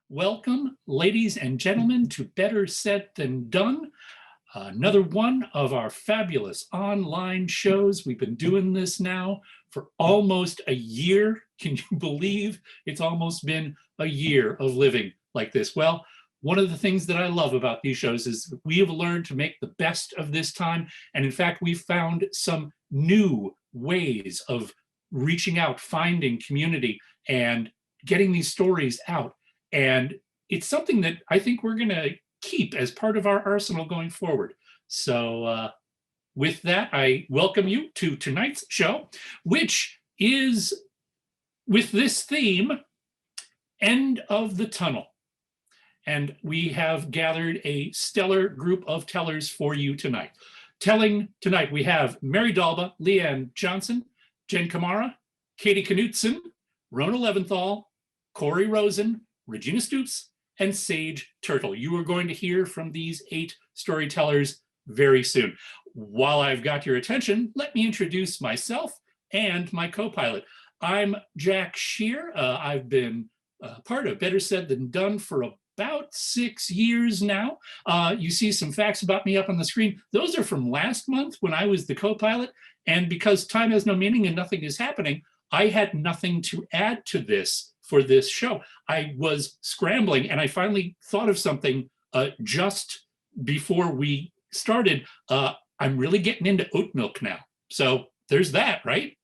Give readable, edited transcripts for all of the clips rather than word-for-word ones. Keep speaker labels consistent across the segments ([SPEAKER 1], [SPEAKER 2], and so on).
[SPEAKER 1] Welcome, ladies and gentlemen, to Better Said Than Done, another one of our fabulous online shows. We've been doing this now for almost a year. Can you believe it's almost been a year of living like this? Well, one of the things that I love about these shows is we have learned to make the best of this time. And in fact, we've found some new ways of reaching out, finding community, and getting these stories out. And it's something that I think we're going to keep as part of our arsenal going forward. So, with that, I welcome you to tonight's show, which is with this theme, End of the Tunnel. And we have gathered a stellar group of tellers for you tonight. Telling tonight, we have Mary Dalba, Leanne Johnson, Jen Kamara, Katie Knutson, Rona Leventhal, Corey Rosen, Regina Stutz, and Sage Turtle. You are going to hear from these 8 storytellers very soon. While I've got your attention, let me introduce myself and my co-pilot. I'm Jack Shear. I've been part of Better Said Than Done for about 6 years now. You see some facts about me up on the screen. Those are from last month when I was the co-pilot. And because time has no meaning and nothing is happening, I had nothing to add to this for this show. I was scrambling and I finally thought of something just before we started. I'm really getting into oat milk now. So there's that, right?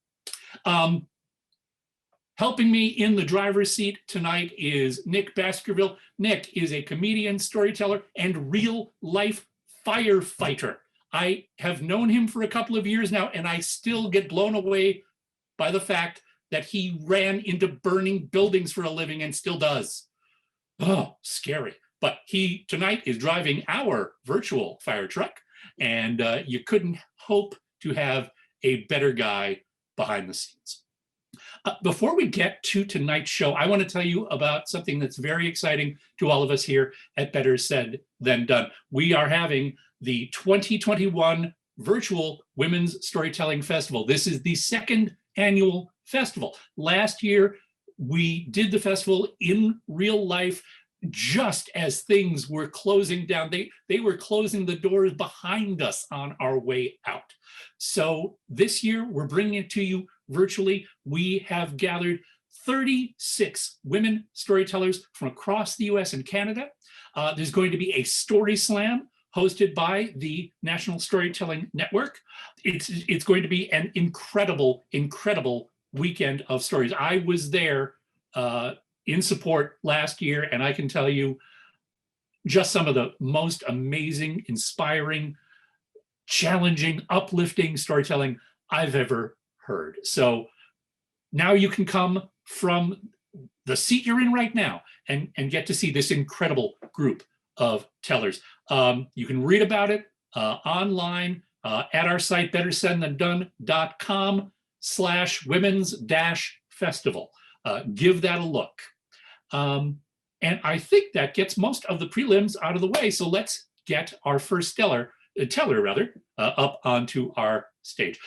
[SPEAKER 1] Helping me in the driver's seat tonight is Nick Baskerville. Nick is a comedian, storyteller, and real life firefighter. I have known him for a couple of years now, and I still get blown away by the fact that he ran into burning buildings for a living and still does. Oh, scary. But he tonight is driving our virtual fire truck, and you couldn't hope to have a better guy behind the scenes. Before we get to tonight's show, I want to tell you about something that's very exciting to all of us here at Better Said Than Done. We are having the 2021 Virtual Women's Storytelling Festival. This is the second annual festival. Last year, we did the festival in real life just as things were closing down. They were closing the doors behind us on our way out. So this year, we're bringing it to you virtually. We have gathered 36 women storytellers from across the US and Canada. There's going to be a story slam hosted by the National Storytelling Network. It's going to be an incredible, incredible weekend of stories. I was there in support last year, and I can tell you just some of the most amazing, inspiring, challenging, uplifting storytelling I've ever heard. So now you can come from the seat you're in right now and get to see this incredible group of tellers. You can read about it online at our site, bettersaidthandone.com/women's-festival. Give that a look. And I think that gets most of the prelims out of the way. So let's get our first teller up onto our stage.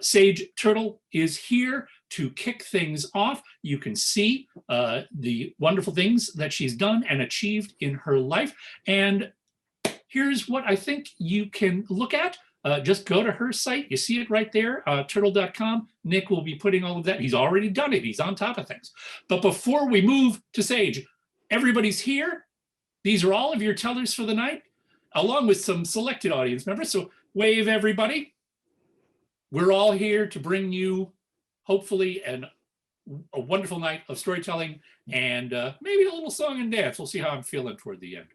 [SPEAKER 1] Sage Turtle is here to kick things off. You can see the wonderful things that she's done and achieved in her life. And here's what I think you can look at. Just go to her site. You see it right there, turtle.com. Nick will be putting all of that. He's already done it. He's on top of things. But before we move to Sage, everybody's here. These are all of your tellers for the night, along with some selected audience members. So wave, everybody. We're all here to bring you, hopefully, a wonderful night of storytelling and maybe a little song and dance. We'll see how I'm feeling toward the end.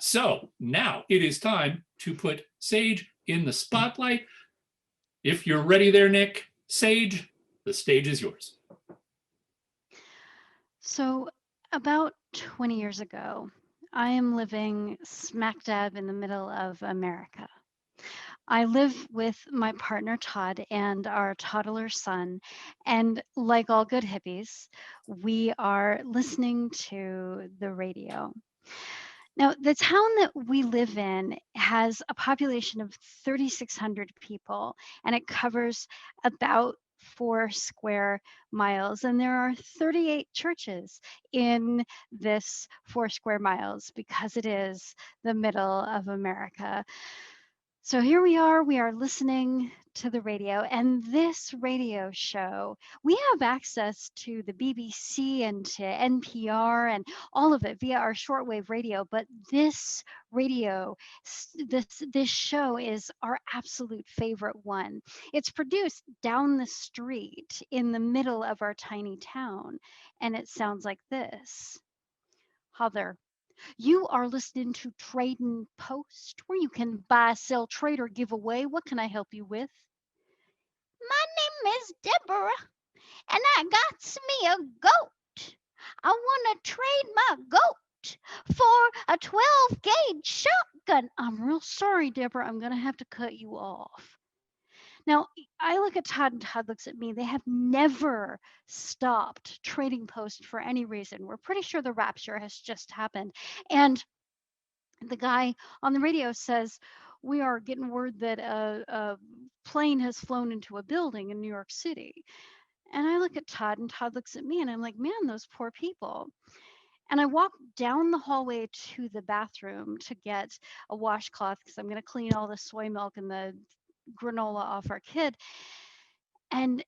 [SPEAKER 1] So now it is time to put Sage in the spotlight. If you're ready there, Nick, Sage, the stage is yours.
[SPEAKER 2] So about 20 years ago, I am living smack dab in the middle of America. I live with my partner, Todd, and our toddler son. And like all good hippies, we are listening to the radio. Now, the town that we live in has a population of 3,600 people, and it covers about 4 square miles, and there are 38 churches in this 4 square miles because it is the middle of America. So here we are listening to the radio, and this radio show, we have access to the BBC and to NPR and all of it via our shortwave radio, but this radio, this show is our absolute favorite one. It's produced down the street in the middle of our tiny town, and it sounds like this. Heather, you are listening to Trading Post, where you can buy, sell, trade, or give away. What can I help you with? My name is Deborah, and I got me a goat. I want to trade my goat for a 12-gauge shotgun. I'm real sorry, Deborah. I'm going to have to cut you off. Now, I look at Todd, and Todd looks at me. They have never stopped Trading Post for any reason. We're pretty sure the rapture has just happened. And the guy on the radio says, we are getting word that a plane has flown into a building in New York City. And I look at Todd, and Todd looks at me, and I'm like, man, those poor people. And I walk down the hallway to the bathroom to get a washcloth because I'm going to clean all the soy milk and the granola off our kid. And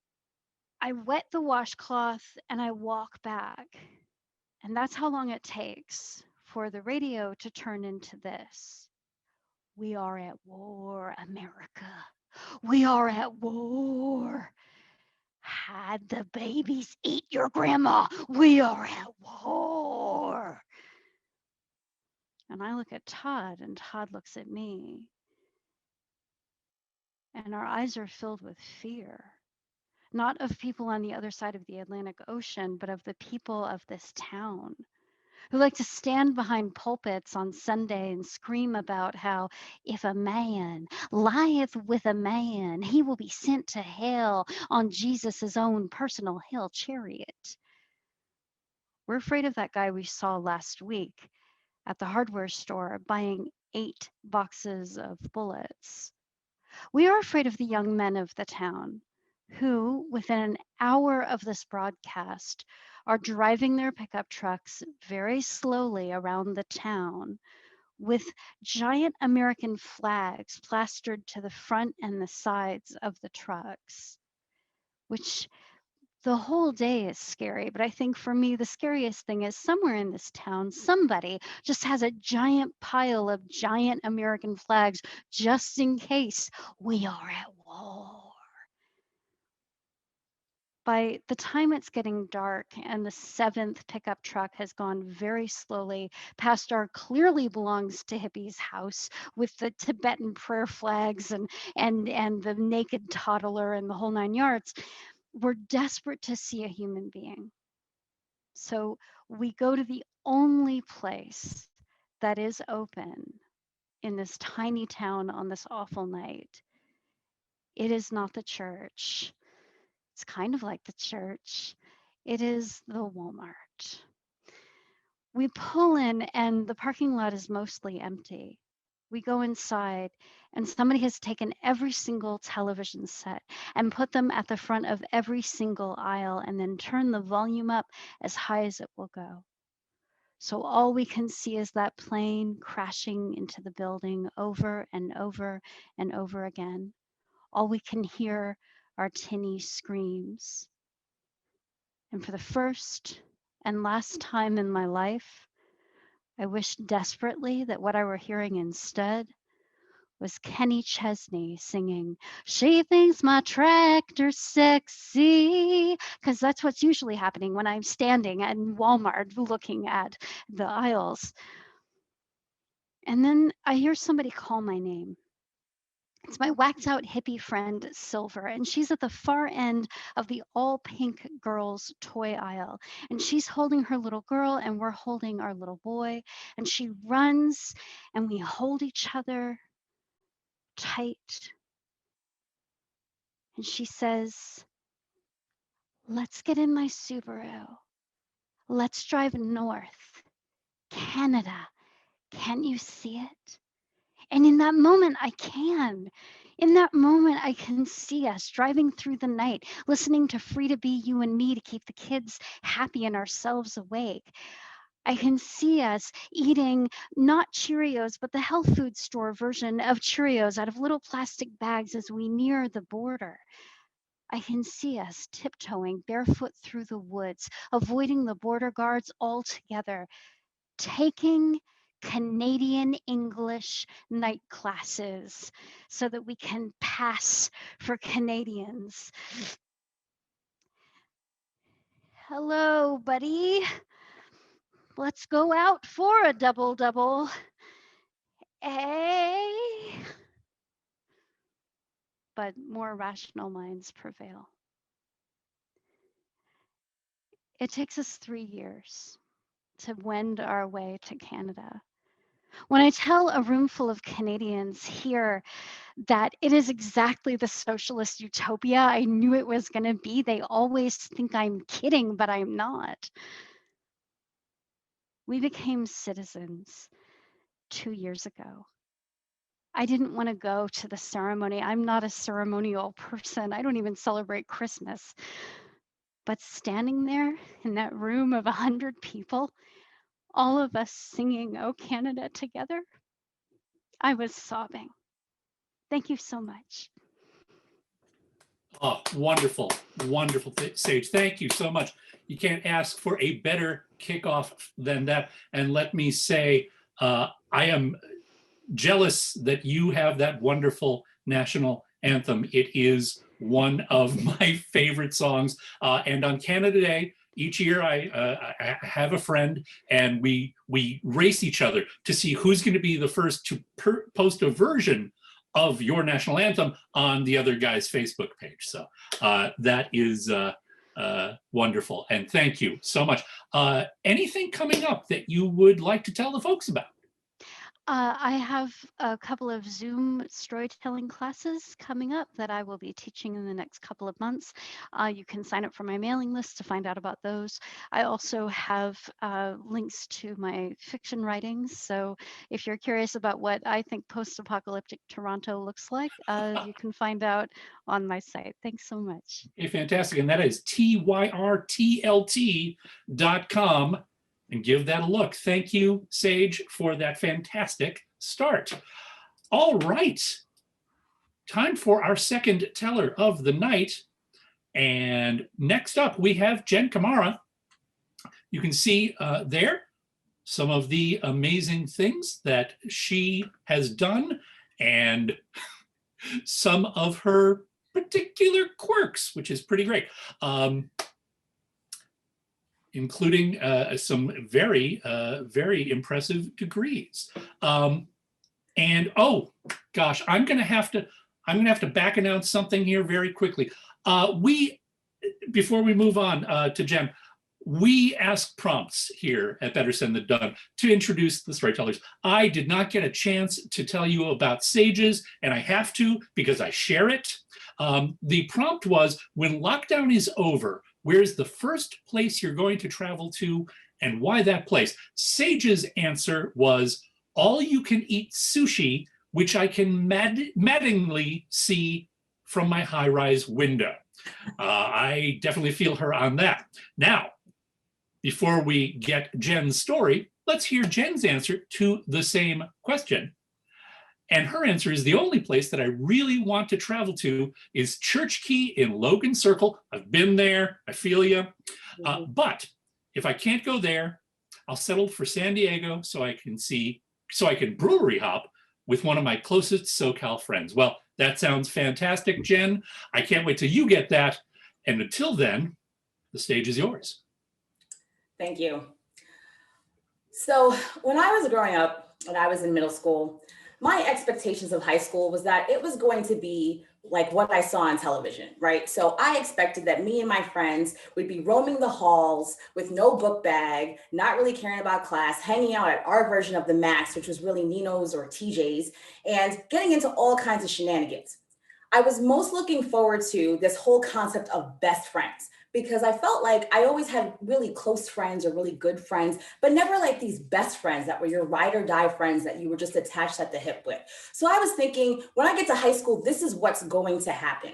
[SPEAKER 2] I wet the washcloth and I walk back. And that's how long it takes for the radio to turn into this. We are at war, America. We are at war. Had the babies eat your grandma. We are at war. And I look at Todd, and Todd looks at me. And our eyes are filled with fear, not of people on the other side of the Atlantic Ocean, but of the people of this town who like to stand behind pulpits on Sunday and scream about how if a man lieth with a man, he will be sent to hell on Jesus's own personal hell chariot. We're afraid of that guy we saw last week at the hardware store buying 8 boxes of bullets. We are afraid of the young men of the town who, within an hour of this broadcast, are driving their pickup trucks very slowly around the town with giant American flags plastered to the front and the sides of the trucks, which the whole day is scary. But I think for me, the scariest thing is somewhere in this town, somebody just has a giant pile of giant American flags just in case we are at war. By the time it's getting dark and the 7th pickup truck has gone very slowly past our clearly belongs to hippies house with the Tibetan prayer flags and the naked toddler and the whole 9 yards, we're desperate to see a human being. So we go to the only place that is open in this tiny town on this awful night. It is not the church. It's kind of like the church. It is the Walmart. We pull in and the parking lot is mostly empty. We go inside and somebody has taken every single television set and put them at the front of every single aisle and then turn the volume up as high as it will go. So all we can see is that plane crashing into the building over and over and over again. All we can hear are tinny screams. And for the first and last time in my life, I wish desperately that what I were hearing instead was Kenny Chesney singing, "She thinks my tractor's sexy," because that's what's usually happening when I'm standing at Walmart looking at the aisles. And then I hear somebody call my name. It's my whacked out hippie friend, Silver, and she's at the far end of the all pink girls' toy aisle. And she's holding her little girl, and we're holding our little boy. And she runs, and we hold each other tight. And she says, "Let's get in my Subaru. Let's drive north. Canada. Can't you see it?" And in that moment, I can. In that moment, I can see us driving through the night, listening to Free to Be You and Me to keep the kids happy and ourselves awake. I can see us eating not Cheerios, but the health food store version of Cheerios out of little plastic bags as we near the border. I can see us tiptoeing barefoot through the woods, avoiding the border guards altogether, taking Canadian English night classes so that we can pass for Canadians. Hello, buddy. Let's go out for a double double. Eh? But more rational minds prevail. It takes us 3 years to wend our way to Canada. When I tell a room full of Canadians here that it is exactly the socialist utopia I knew it was going to be, they always think I'm kidding, but I'm not. We became citizens 2 years ago. I didn't want to go to the ceremony. I'm not a ceremonial person. I don't even celebrate Christmas. But standing there in that room of 100 people, all of us singing "Oh Canada" together, I was sobbing. Thank you so much.
[SPEAKER 1] Oh, wonderful, wonderful, Sage. Thank you so much. You can't ask for a better kickoff than that. And let me say, I am jealous that you have that wonderful national anthem. It is one of my favorite songs. And on Canada Day, each year I have a friend and we race each other to see who's going to be the first to post a version of your national anthem on the other guy's Facebook page. So that is wonderful. And thank you so much. Anything coming up that you would like to tell the folks about?
[SPEAKER 2] I have a couple of Zoom storytelling classes coming up that I will be teaching in the next couple of months. You can sign up for my mailing list to find out about those. I also have links to my fiction writings. So if you're curious about what I think post-apocalyptic Toronto looks like, you can find out on my site. Thanks so much.
[SPEAKER 1] Hey, fantastic. And that is tyrtlt.com. And give that a look. Thank you, Sage, for that fantastic start. All right. Time for our second teller of the night. And next up, we have Jen Kamara. You can see there some of the amazing things that she has done and some of her particular quirks, which is pretty great. Including some very, very impressive degrees. And oh gosh, I'm gonna have to back announce something here very quickly. Before we move on to Jen, we ask prompts here at Better Said Than Done to introduce the storytellers. I did not get a chance to tell you about Sage's, and I have to because I share it. The prompt was, when lockdown is over, where's the first place you're going to travel to and why that place? Sage's answer was all you can eat sushi, which I can maddeningly see from my high-rise window. I definitely feel her on that. Now, before we get Jen's story, let's hear Jen's answer to the same question. And her answer is the only place that I really want to travel to is Church Key in Logan Circle. I've been there. I feel you. But if I can't go there, I'll settle for San Diego so I can brewery hop with one of my closest SoCal friends. Well, that sounds fantastic, Jen. I can't wait till you get that. And until then, the stage is yours.
[SPEAKER 3] Thank you. So when I was growing up, when I was in middle school, my expectations of high school was that it was going to be like what I saw on television, right? So I expected that me and my friends would be roaming the halls with no book bag, not really caring about class, hanging out at our version of the Max, which was really Nino's or TJ's, and getting into all kinds of shenanigans. I was most looking forward to this whole concept of best friends, because I felt like I always had really close friends or really good friends, but never like these best friends that were your ride or die friends that you were just attached at the hip with. So I was thinking, when I get to high school, this is what's going to happen.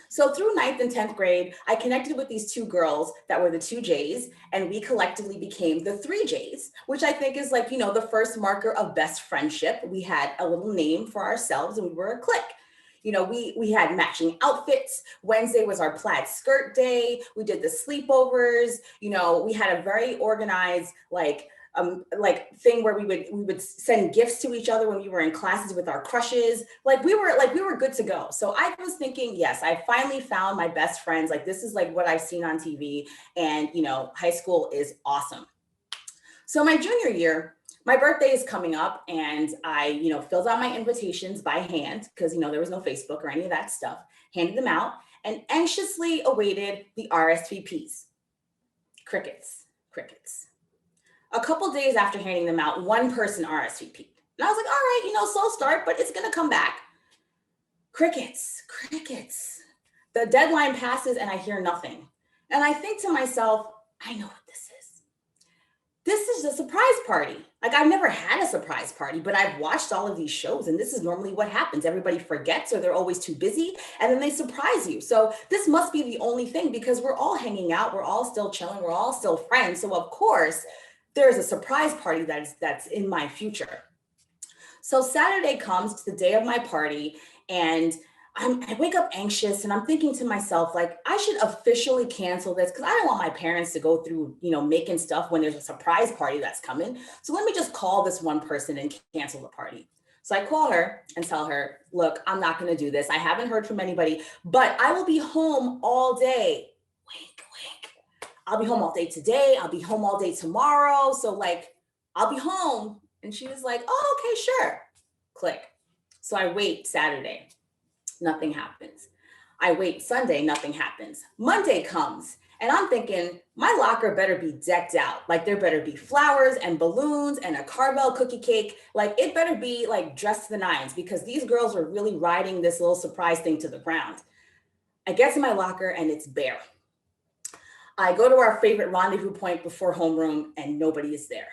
[SPEAKER 3] So through 9th and 10th grade, I connected with these two girls that were the two J's, and we collectively became the three J's, which I think is like, the first marker of best friendship. We had a little name for ourselves and we were a clique. We had matching outfits. Wednesday was our plaid skirt day. We did the sleepovers. We had a very organized, like thing where we would send gifts to each other when we were in classes with our crushes. We were good to go. So I was thinking, yes, I finally found my best friends. Like, this is like what I've seen on TV, and high school is awesome. So my junior year, my birthday is coming up, and I, filled out my invitations by hand because, there was no Facebook or any of that stuff, handed them out, and anxiously awaited the RSVPs. Crickets. A couple days after handing them out, one person RSVP'd. And I was like, all right, slow start, but it's gonna come back. Crickets. The deadline passes and I hear nothing. And I think to myself, I know what this is. This is a surprise party. Like, I've never had a surprise party, but I've watched all of these shows, and this is normally what happens. Everybody forgets, or they're always too busy, and then they surprise you. So this must be the only thing, because we're all hanging out, we're all still chilling, we're all still friends. So of course, there's a surprise party that's in my future. So Saturday comes, it's the day of my party, and I wake up anxious, and I'm thinking to myself, like, I should officially cancel this because I don't want my parents to go through, making stuff when there's a surprise party that's coming. So let me just call this one person and cancel the party. So I call her and tell her, look, I'm not going to do this. I haven't heard from anybody, but I will be home all day. Wink, wink. I'll be home all day today. I'll be home all day tomorrow. So I'll be home. And she was like, oh, okay, sure. Click. So I wait Saturday. Nothing happens. I wait Sunday, nothing happens. Monday comes, and I'm thinking, my locker better be decked out. Like, there better be flowers and balloons and a Carvel cookie cake. Like, it better be dressed to the nines, because these girls are really riding this little surprise thing to the ground. I get to my locker and it's bare. I go to our favorite rendezvous point before homeroom and nobody is there.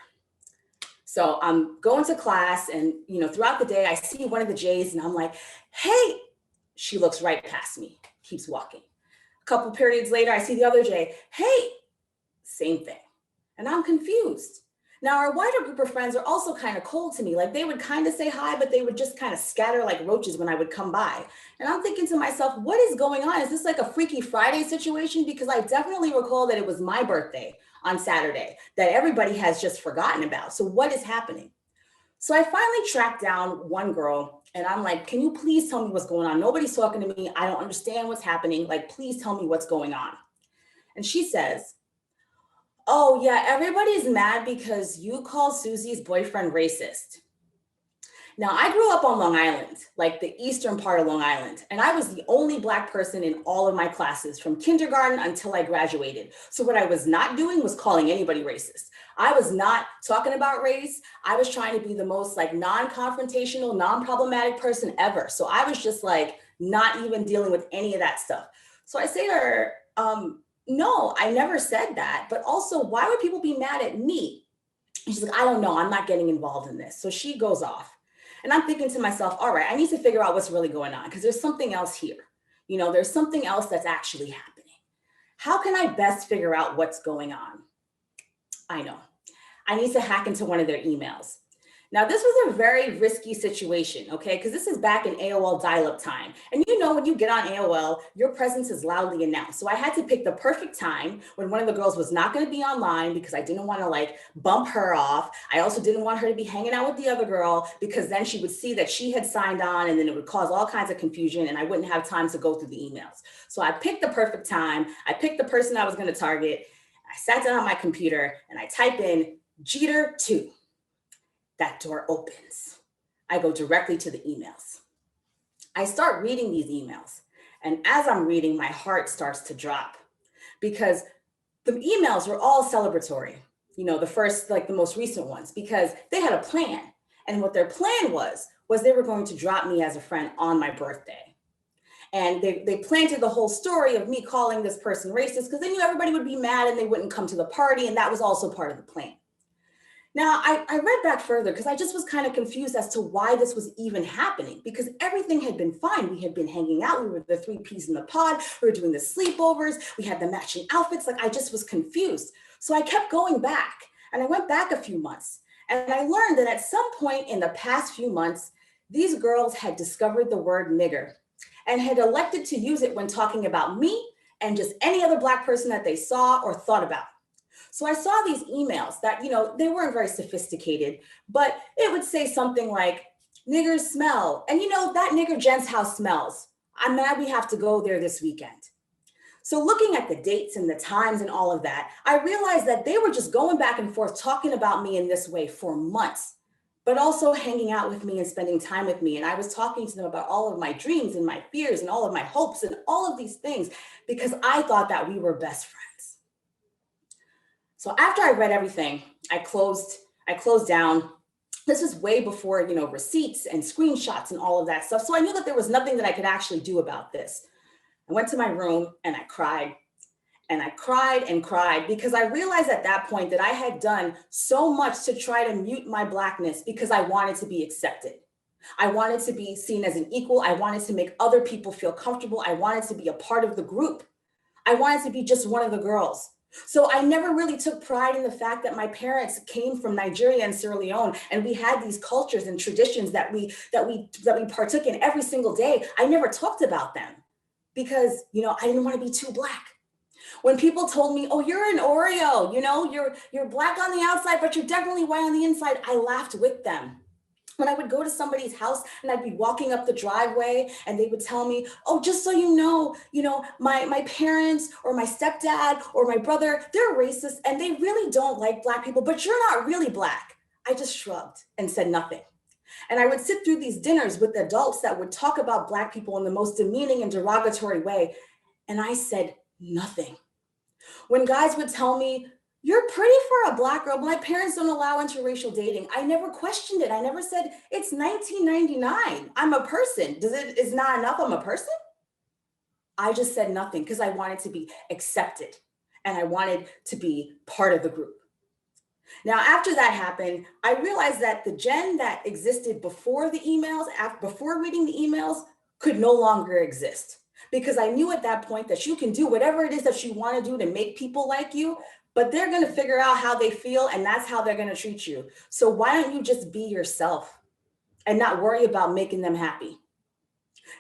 [SPEAKER 3] So I'm going to class, and throughout the day I see one of the J's and I'm like, hey. She looks right past me, keeps walking. A couple periods later, I see the other J. Hey, same thing. And I'm confused. Now, our wider group of friends are also kind of cold to me. Like, they would kind of say hi, but they would just kind of scatter like roaches when I would come by. And I'm thinking to myself, what is going on? Is this like a Freaky Friday situation? Because I definitely recall that it was my birthday on Saturday that everybody has just forgotten about. So what is happening? So I finally tracked down one girl, and I'm like, can you please tell me what's going on? Nobody's talking to me. I don't understand what's happening. Like, please tell me what's going on. And she says, oh yeah, everybody's mad because you call Susie's boyfriend racist. Now, I grew up on Long Island, like the eastern part of Long Island, and I was the only Black person in all of my classes from kindergarten until I graduated. So what I was not doing was calling anybody racist. I was not talking about race. I was trying to be the most non-confrontational, non-problematic person ever. So I was just not even dealing with any of that stuff. So I say to her, no, I never said that. But also, why would people be mad at me? And she's like, I don't know. I'm not getting involved in this. So she goes off. And I'm thinking to myself, all right, I need to figure out what's really going on, because there's something else here. There's something else that's actually happening. How can I best figure out what's going on? I know. I need to hack into one of their emails. Now, this was a very risky situation, okay? Because this is back in AOL dial-up time. And when you get on AOL, your presence is loudly announced. So I had to pick the perfect time when one of the girls was not going to be online, because I didn't want to bump her off. I also didn't want her to be hanging out with the other girl, because then she would see that she had signed on, and then it would cause all kinds of confusion, and I wouldn't have time to go through the emails. So I picked the perfect time. I picked the person I was going to target. I sat down on my computer and I type in Jeter 2. That door opens. I go directly to the emails. I start reading these emails. And as I'm reading, my heart starts to drop, because the emails were all celebratory. The first, the most recent ones, because they had a plan. And what their plan was they were going to drop me as a friend on my birthday. And they planted the whole story of me calling this person racist because they knew everybody would be mad and they wouldn't come to the party. And that was also part of the plan. Now, I read back further because I just was kind of confused as to why this was even happening, because everything had been fine. We had been hanging out. We were the three peas in the pod. We were doing the sleepovers. We had the matching outfits. Like, I just was confused. So I kept going back, and I went back a few months, and I learned that at some point in the past few months, these girls had discovered the word nigger and had elected to use it when talking about me and just any other Black person that they saw or thought about. So I saw these emails that, they weren't very sophisticated, but it would say something like, niggers smell. And that nigger Jen's house smells. I'm mad we have to go there this weekend. So looking at the dates and the times and all of that, I realized that they were just going back and forth talking about me in this way for months, but also hanging out with me and spending time with me. And I was talking to them about all of my dreams and my fears and all of my hopes and all of these things because I thought that we were best friends. So after I read everything, I closed down. This was way before, receipts and screenshots and all of that stuff. So I knew that there was nothing that I could actually do about this. I went to my room and I cried and I cried and cried because I realized at that point that I had done so much to try to mute my Blackness because I wanted to be accepted. I wanted to be seen as an equal. I wanted to make other people feel comfortable. I wanted to be a part of the group. I wanted to be just one of the girls. So I never really took pride in the fact that my parents came from Nigeria and Sierra Leone, and we had these cultures and traditions that we partook in every single day. I never talked about them because, I didn't want to be too Black. When people told me, oh, you're an Oreo, you're Black on the outside, but you're definitely white on the inside, I laughed with them. When I would go to somebody's house and I'd be walking up the driveway and they would tell me, oh, just so you know, my parents or my stepdad or my brother, they're racist and they really don't like Black people, but you're not really Black. I just shrugged and said nothing. And I would sit through these dinners with adults that would talk about Black people in the most demeaning and derogatory way. And I said nothing. When guys would tell me, you're pretty for a Black girl, my parents don't allow interracial dating, I never questioned it. I never said, it's 1999. I'm a person. Is not enough I'm a person? I just said nothing because I wanted to be accepted and I wanted to be part of the group. Now, after that happened, I realized that the Jen that existed before the emails, before reading the emails, could no longer exist. Because I knew at that point that you can do whatever it is that you want to do to make people like you, but they're going to figure out how they feel and that's how they're going to treat you. So why don't you just be yourself and not worry about making them happy?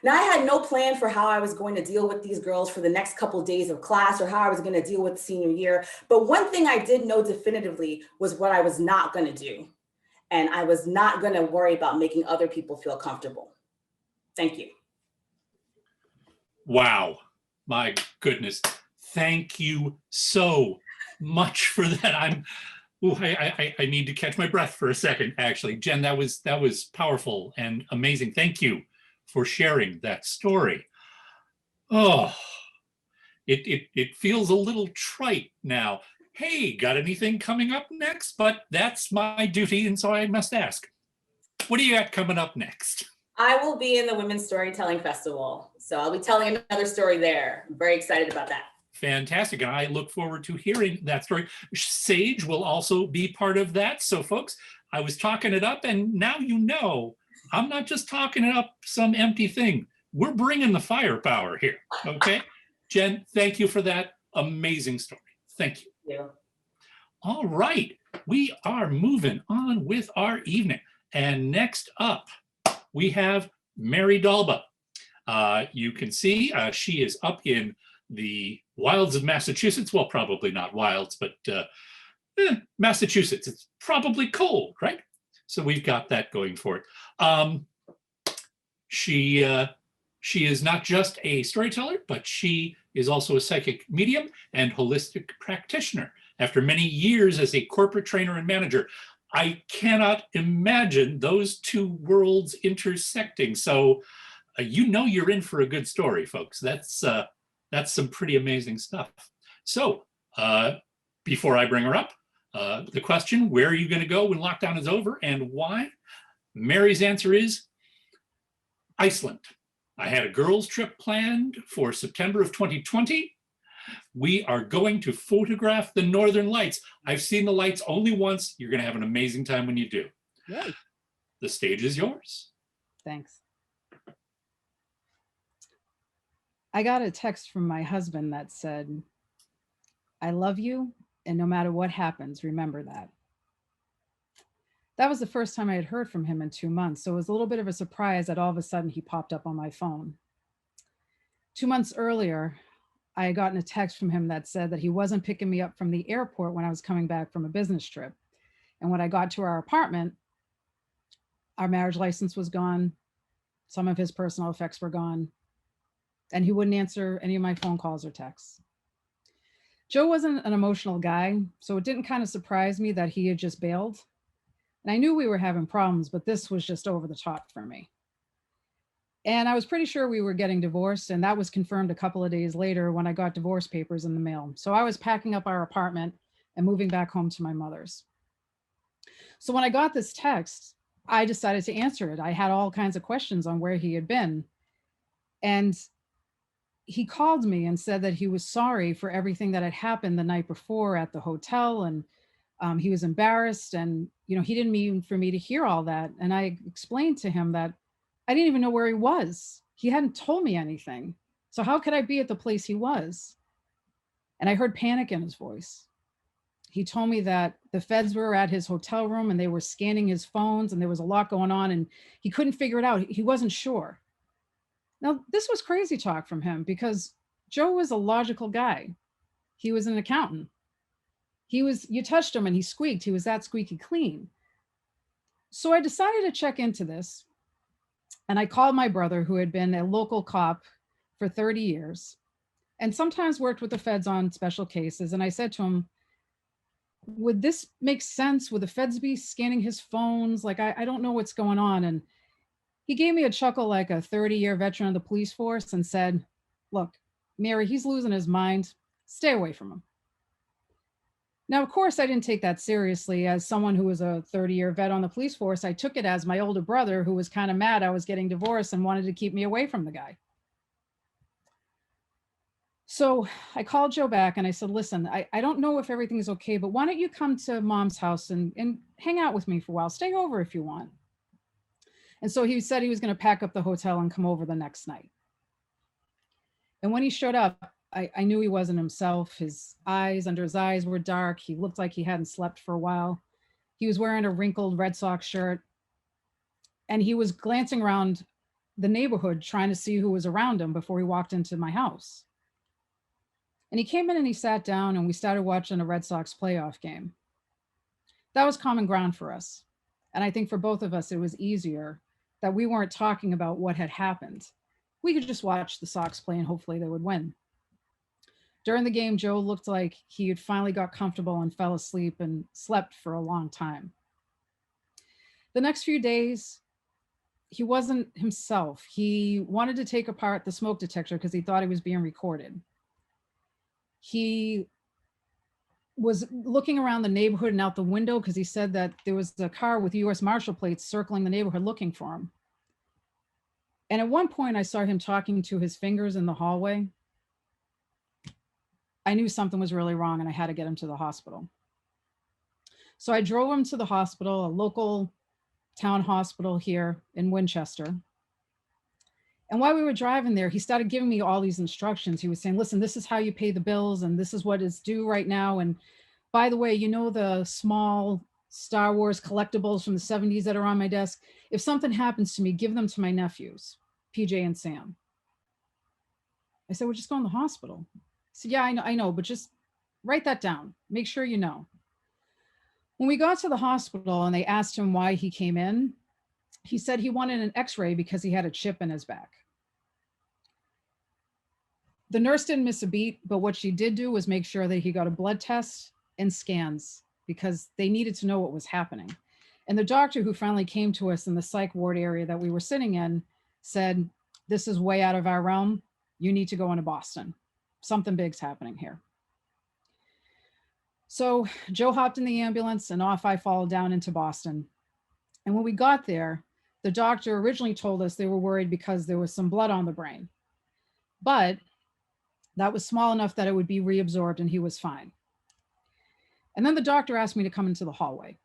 [SPEAKER 3] Now, I had no plan for how I was going to deal with these girls for the next couple of days of class or how I was going to deal with senior year. But one thing I did know definitively was what I was not going to do. And I was not going to worry about making other people feel comfortable. Thank you.
[SPEAKER 1] Wow, my goodness. Thank you so much for that. I need to catch my breath for a second, actually. Jen, that was powerful and amazing. Thank you for sharing that story. Oh, it feels a little trite now. Hey, got anything coming up next? But that's my duty, and so I must ask. What do you got coming up next?
[SPEAKER 3] I will be in the Women's Storytelling Festival. So I'll be telling another story there. I'm very excited about that.
[SPEAKER 1] Fantastic. And I look forward to hearing that story. Sage will also be part of that. So folks, I was talking it up and now I'm not just talking it up some empty thing. We're bringing the firepower here. Okay. Jen, thank you for that amazing story. Thank you.
[SPEAKER 3] Yeah.
[SPEAKER 1] All right. We are moving on with our evening. And next up, we have Mary Dalba. You can see she is up in the wilds of Massachusetts. Well, probably not wilds, but Massachusetts. It's probably cold, right? So we've got that going for it. She is not just a storyteller, but she is also a psychic medium and holistic practitioner. After many years as a corporate trainer and manager, I cannot imagine those two worlds intersecting. So you're in for a good story, folks. That's some pretty amazing stuff. So before I bring her up, the question, where are you going to go when lockdown is over and why? Mary's answer is Iceland. I had a girls' trip planned for September of 2020. We are going to photograph the Northern Lights. I've seen the lights only once. You're going to have an amazing time when you do.
[SPEAKER 4] Yay.
[SPEAKER 1] The stage is yours.
[SPEAKER 4] Thanks. I got a text from my husband that said, I love you, and no matter what happens, remember that. That was the first time I had heard from him in 2 months, so it was a little bit of a surprise that all of a sudden he popped up on my phone. 2 months earlier, I had gotten a text from him that said that he wasn't picking me up from the airport when I was coming back from a business trip. And when I got to our apartment, our marriage license was gone. Some of his personal effects were gone. And he wouldn't answer any of my phone calls or texts. Joe wasn't an emotional guy, so it didn't kind of surprise me that he had just bailed. And I knew we were having problems, but this was just over the top for me. And I was pretty sure we were getting divorced, and that was confirmed a couple of days later when I got divorce papers in the mail. So I was packing up our apartment and moving back home to my mother's. So when I got this text, I decided to answer it. I had all kinds of questions on where he had been. And he called me and said that he was sorry for everything that had happened the night before at the hotel. And he was embarrassed. And, he didn't mean for me to hear all that. And I explained to him that I didn't even know where he was. He hadn't told me anything. So how could I be at the place he was? And I heard panic in his voice. He told me that the feds were at his hotel room and they were scanning his phones and there was a lot going on and he couldn't figure it out. He wasn't sure. Now, this was crazy talk from him because Joe was a logical guy. He was an accountant. You touched him and he squeaked. He was that squeaky clean. So I decided to check into this. And I called my brother, who had been a local cop for 30 years and sometimes worked with the feds on special cases. And I said to him, would this make sense? Would the feds be scanning his phones? Like, I don't know what's going on. And he gave me a chuckle like a 30-year veteran of the police force and said, look, Mary, he's losing his mind. Stay away from him. Now, of course, I didn't take that seriously. As someone who was a 30-year vet on the police force, I took it as my older brother who was kind of mad I was getting divorced and wanted to keep me away from the guy. So I called Joe back and I said, listen, I don't know if everything's okay, but why don't you come to mom's house and hang out with me for a while? Stay over if you want. And so he said he was going to pack up the hotel and come over the next night. And when he showed up, I knew he wasn't himself. His eyes, under his eyes were dark. He looked like he hadn't slept for a while. He was wearing a wrinkled Red Sox shirt. And he was glancing around the neighborhood trying to see who was around him before he walked into my house. And he came in and he sat down and we started watching a Red Sox playoff game. That was common ground for us. And I think for both of us, it was easier that we weren't talking about what had happened. We could just watch the Sox play and hopefully they would win. During the game, Joe looked like he had finally got comfortable and fell asleep and slept for a long time. The next few days, he wasn't himself. He wanted to take apart the smoke detector because he thought he was being recorded. He was looking around the neighborhood and out the window because he said that there was a car with US Marshal plates circling the neighborhood looking for him. And at one point I saw him talking to his fingers in the hallway. I knew something was really wrong and I had to get him to the hospital. So I drove him to the hospital, a local town hospital here in Winchester. And while we were driving there, he started giving me all these instructions. He was saying, listen, this is how you pay the bills and this is what is due right now. And by the way, you know the small Star Wars collectibles from the 70s that are on my desk? If something happens to me, give them to my nephews, PJ and Sam. I said, we're just going to the hospital. He said, yeah, I know, but just write that down. Make sure you know. When we got to the hospital and they asked him why he came in, he said he wanted an x-ray because he had a chip in his back. The nurse didn't miss a beat, but what she did do was make sure that he got a blood test and scans because they needed to know what was happening. And the doctor who finally came to us in the psych ward area that we were sitting in said, this is way out of our realm. You need to go into Boston. Something big's happening here. So Joe hopped in the ambulance and off I followed down into Boston. And when we got there, The doctor originally told us they were worried because there was some blood on the brain, but that was small enough that it would be reabsorbed and he was fine. And then the doctor asked me to come into the hallway.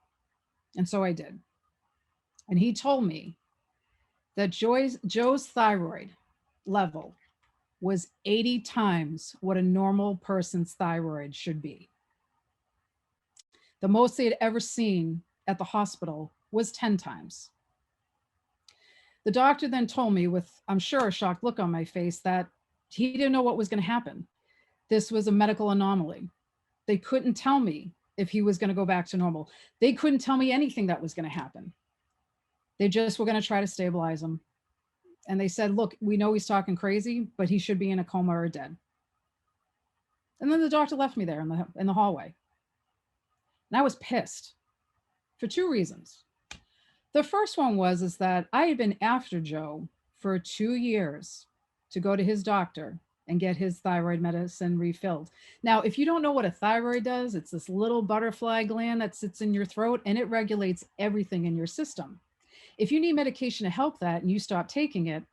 [SPEAKER 4] And so I did. And he told me that Joe's thyroid level was 80 times what a normal person's thyroid should be. The most they had ever seen at the hospital was 10 times. The doctor then told me, with, I'm sure, a shocked look on my face, that he didn't know what was going to happen. This was a medical anomaly. They couldn't tell me if he was going to go back to normal. They couldn't tell me anything that was going to happen. They just were going to try to stabilize him. And they said, look, we know he's talking crazy, but he should be in a coma or dead. And then the doctor left me there in the hallway. And I was pissed for two reasons. The first one is that I had been after Joe for 2 years to go to his doctor and get his thyroid medicine refilled. Now, if you don't know what a thyroid does, it's this little butterfly gland that sits in your throat and it regulates everything in your system. If you need medication to help that and you stop taking it,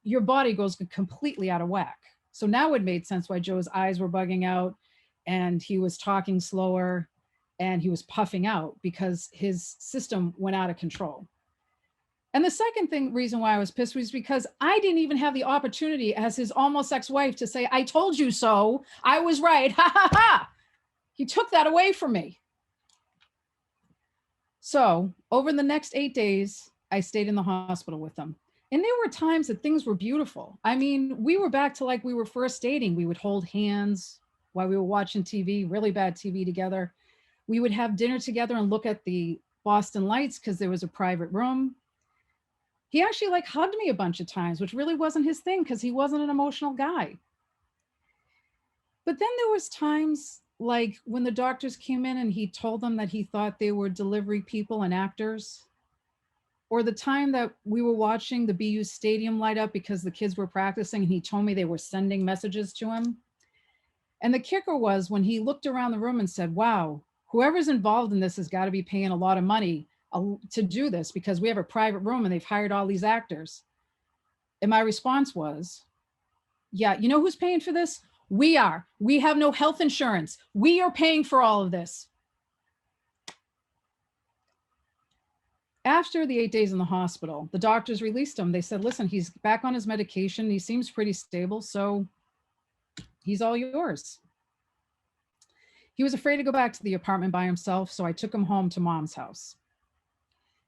[SPEAKER 4] your body goes completely out of whack. So now it made sense why Joe's eyes were bugging out and he was talking slower and he was puffing out, because his system went out of control. And the second reason why I was pissed was because I didn't even have the opportunity as his almost ex-wife to say, I told you so, I was right, ha ha ha. He took that away from me. So over the next 8 days, I stayed in the hospital with them. And there were times that things were beautiful. I mean, we were back to like we were first dating. We would hold hands while we were watching TV, really bad TV together. We would have dinner together and look at the Boston lights because there was a private room. He actually like hugged me a bunch of times, which really wasn't his thing because he wasn't an emotional guy. But then there was times like when the doctors came in and he told them that he thought they were delivery people and actors. Or the time that we were watching the BU stadium light up because the kids were practicing and he told me they were sending messages to him. And the kicker was when he looked around the room and said, wow, whoever's involved in this has got to be paying a lot of money to do this because we have a private room and they've hired all these actors. And my response was, yeah, you know who's paying for this? We are. We have no health insurance. We are paying for all of this. After the 8 days in the hospital, the doctors released him. They said, listen, he's back on his medication. He seems pretty stable, so he's all yours. He was afraid to go back to the apartment by himself, so I took him home to mom's house.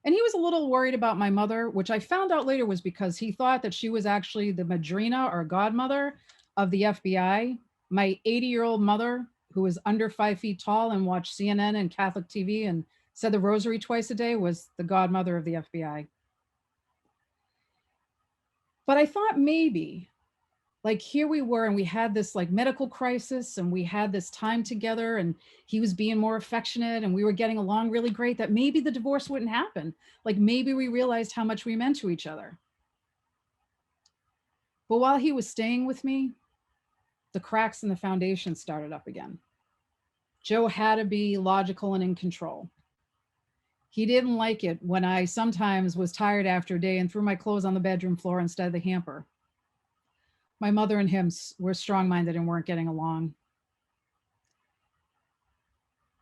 [SPEAKER 4] And he was a little worried about my mother, which I found out later was because he thought that she was actually the madrina or godmother of the FBI. My 80-year-old mother, who was under 5 feet tall and watched CNN and Catholic TV and said the rosary twice a day, was the godmother of the FBI. But I thought maybe, like here we were and we had this like medical crisis and we had this time together and he was being more affectionate and we were getting along really great, that maybe the divorce wouldn't happen. Like maybe we realized how much we meant to each other. But while he was staying with me, the cracks in the foundation started up again. Joe had to be logical and in control. He didn't like it when I sometimes was tired after a day and threw my clothes on the bedroom floor instead of the hamper. My mother and him were strong-minded and weren't getting along.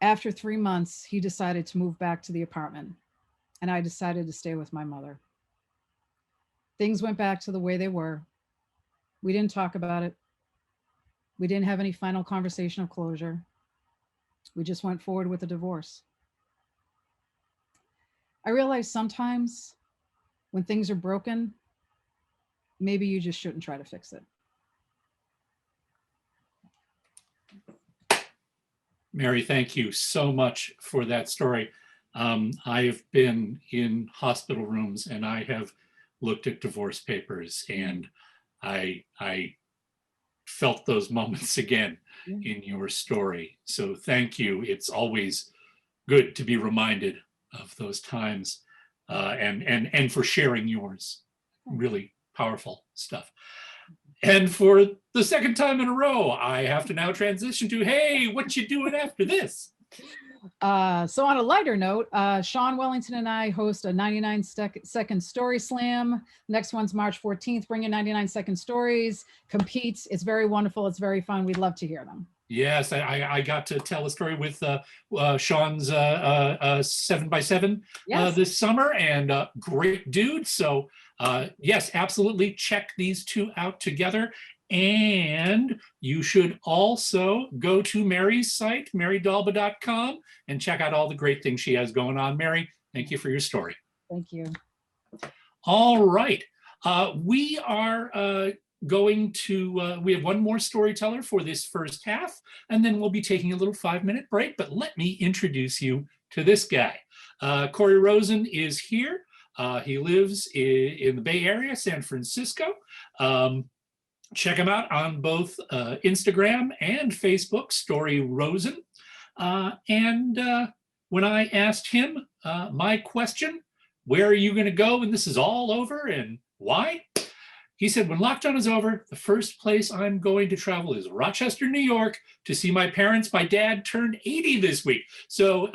[SPEAKER 4] After 3 months, he decided to move back to the apartment, and I decided to stay with my mother. Things went back to the way they were. We didn't talk about it. We didn't have any final conversation of closure. We just went forward with a divorce. I realized sometimes when things are broken, maybe you just shouldn't try to fix it.
[SPEAKER 1] Mary, thank you so much for that story. I have been in hospital rooms and I have looked at divorce papers and I felt those moments again in your story. So thank you. It's always good to be reminded of those times and for sharing yours. Really powerful stuff. And for the second time in a row, I have to now transition to, hey, what you doing after this?
[SPEAKER 4] So on a lighter note, Sean Wellington and I host a 99-second story slam. Next one's March 14th. Bring your 99-second stories, compete. It's very wonderful. It's very fun. We'd love to hear them.
[SPEAKER 1] Yes, I got to tell a story with Sean's 7x7
[SPEAKER 4] Yes.
[SPEAKER 1] this summer, and great dude. So yes, absolutely check these two out together. And you should also go to Mary's site, marydalba.com, and check out all the great things she has going on. Mary, thank you for your story.
[SPEAKER 4] Thank you.
[SPEAKER 1] All right. We are going to, we have one more storyteller for this first half, and then we'll be taking a little 5-minute break. But let me introduce you to this guy. Corey Rosen is here. He lives in the Bay Area, San Francisco. Check him out on both Instagram and Facebook, Story Rosen. And when I asked him my question, where are you going to go when this is all over and why? He said, when lockdown is over, the first place I'm going to travel is Rochester, New York, to see my parents. My dad turned 80 this week. So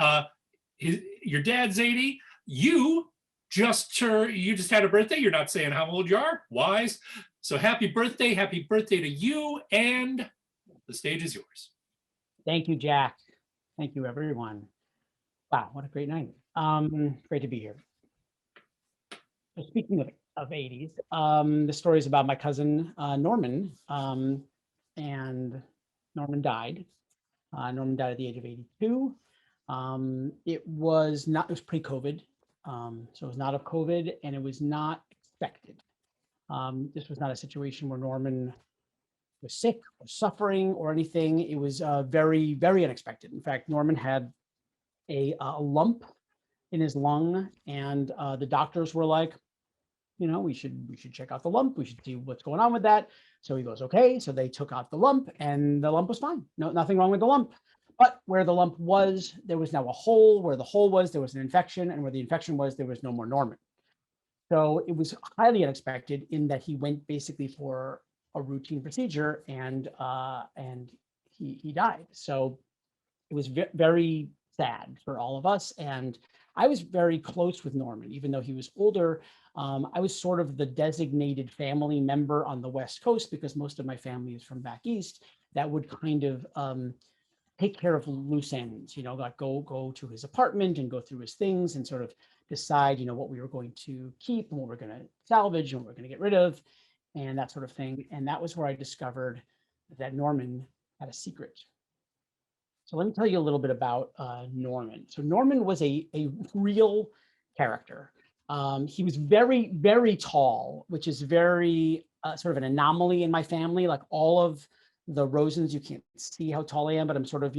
[SPEAKER 1] your dad's 80. You just had a birthday. You're not saying how old you are. Wise. So happy birthday to you, and the stage is yours.
[SPEAKER 5] Thank you, Jack. Thank you, everyone. Wow, what a great night. Great to be here. So speaking of 80s, the story is about my cousin, Norman, and Norman died. Norman died at the age of 82. It was pre-COVID, so it was not of COVID, and it was not expected. This was not a situation where Norman was sick or suffering or anything. It was very, very unexpected. In fact, Norman had a lump in his lung, and the doctors were like, we should check out the lump. We should see what's going on with that. So he goes, okay. So they took out the lump, and the lump was fine. No, nothing wrong with the lump. But where the lump was, there was now a hole. Where the hole was, there was an infection, and where the infection was, there was no more Norman. So it was highly unexpected in that he went basically for a routine procedure, and he died. So it was very sad for all of us. And I was very close with Norman, even though he was older. I was sort of the designated family member on the West Coast because most of my family is from back east that would kind of take care of loose ends, like go to his apartment and go through his things and sort of decide, what we were going to keep and what we're going to salvage and what we're going to get rid of and that sort of thing. And that was where I discovered that Norman had a secret. So let me tell you a little bit about Norman. So Norman was a real character. He was very, very tall, which is very sort of an anomaly in my family. Like all of the Rosens, you can't see how tall I am, but I'm sort of,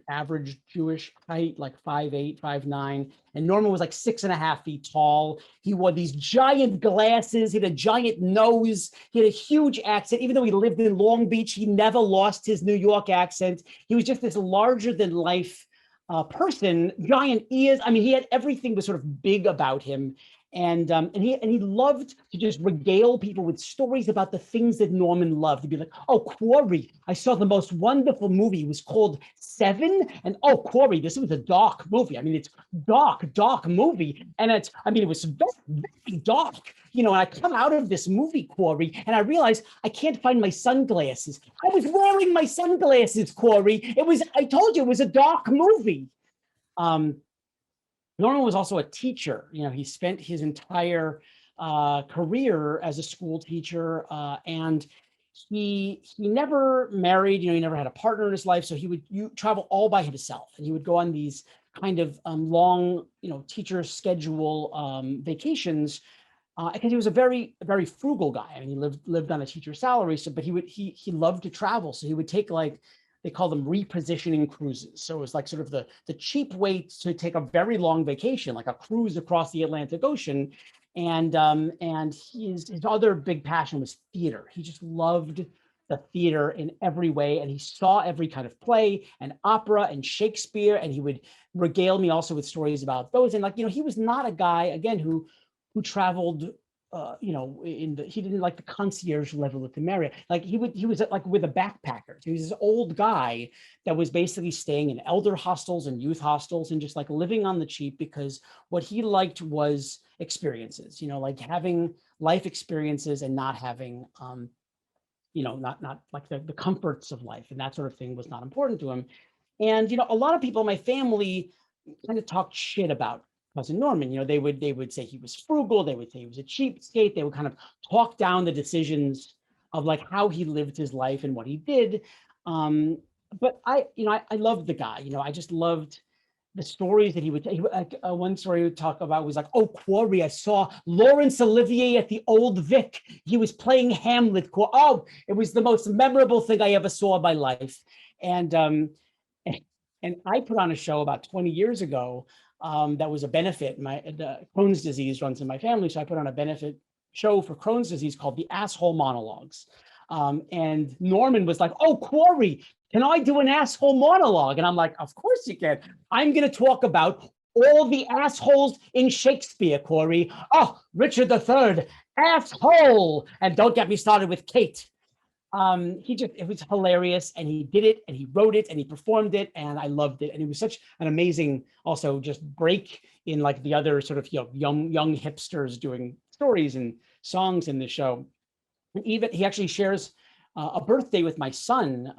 [SPEAKER 5] average Jewish height, like 5'8", 5'9". And Norman was like 6.5 feet tall. He wore these giant glasses. He had a giant nose. He had a huge accent. Even though he lived in Long Beach, he never lost his New York accent. He was just this larger than life person, giant ears. I mean, he had everything was sort of big about him. And he loved to just regale people with stories about the things that Norman loved. He'd be like, oh, Corey, I saw the most wonderful movie. It was called Seven. And oh, Corey, this was a dark movie. I mean, it's dark movie. And it was very, very dark. And I come out of this movie, Corey, and I realized I can't find my sunglasses. I was wearing my sunglasses, Corey. I told you it was a dark movie. Norman was also a teacher. He spent his entire career as a school teacher, and he never married. He never had a partner in his life, so he would travel all by himself, and he would go on these kind of long, teacher schedule vacations because he was a very, very frugal guy. I mean, he lived on a teacher's salary, but he loved to travel, so he would take they call them repositioning cruises. So it was like sort of the cheap way to take a very long vacation, like a cruise across the Atlantic Ocean. And his other big passion was theater. He just loved the theater in every way. And he saw every kind of play and opera and Shakespeare. And he would regale me also with stories about those. And he was not a guy, again, who traveled you know, he didn't like the concierge level at the Marriott. Like he was like with a backpacker. He was this old guy that was basically staying in elder hostels and youth hostels and just like living on the cheap, because what he liked was experiences, you know, like having life experiences and not having, you know, not like the comforts of life and that sort of thing was not important to him. And, you know, a lot of people in my family kind of talked shit about cousin Norman. You know, they would say he was frugal. They would say he was a cheapskate. They would kind of talk down the decisions of like how he lived his life and what he did. But you know, I loved the guy. You know, I just loved the stories that he would. Like one story he would talk about was like, "Oh, Quarry, I saw Laurence Olivier at the Old Vic. He was playing Hamlet. Oh, it was the most memorable thing I ever saw in my life." And and I put on a show about 20 years ago that was a benefit. The Crohn's disease runs in my family, so I put on a benefit show for Crohn's disease called The Asshole Monologues. And Norman was like, "Oh, Quarry, can I do an asshole monologue?" And I'm like, "Of course you can. I'm going to talk about all the assholes in Shakespeare, Quarry. Oh, Richard III, asshole. And don't get me started with Kate." It was hilarious, and he did it, and he wrote it, and he performed it, and I loved it. And it was such an amazing, also just break in like the other sort of, you know, young hipsters doing stories and songs in the show. And even he actually shares a birthday with my son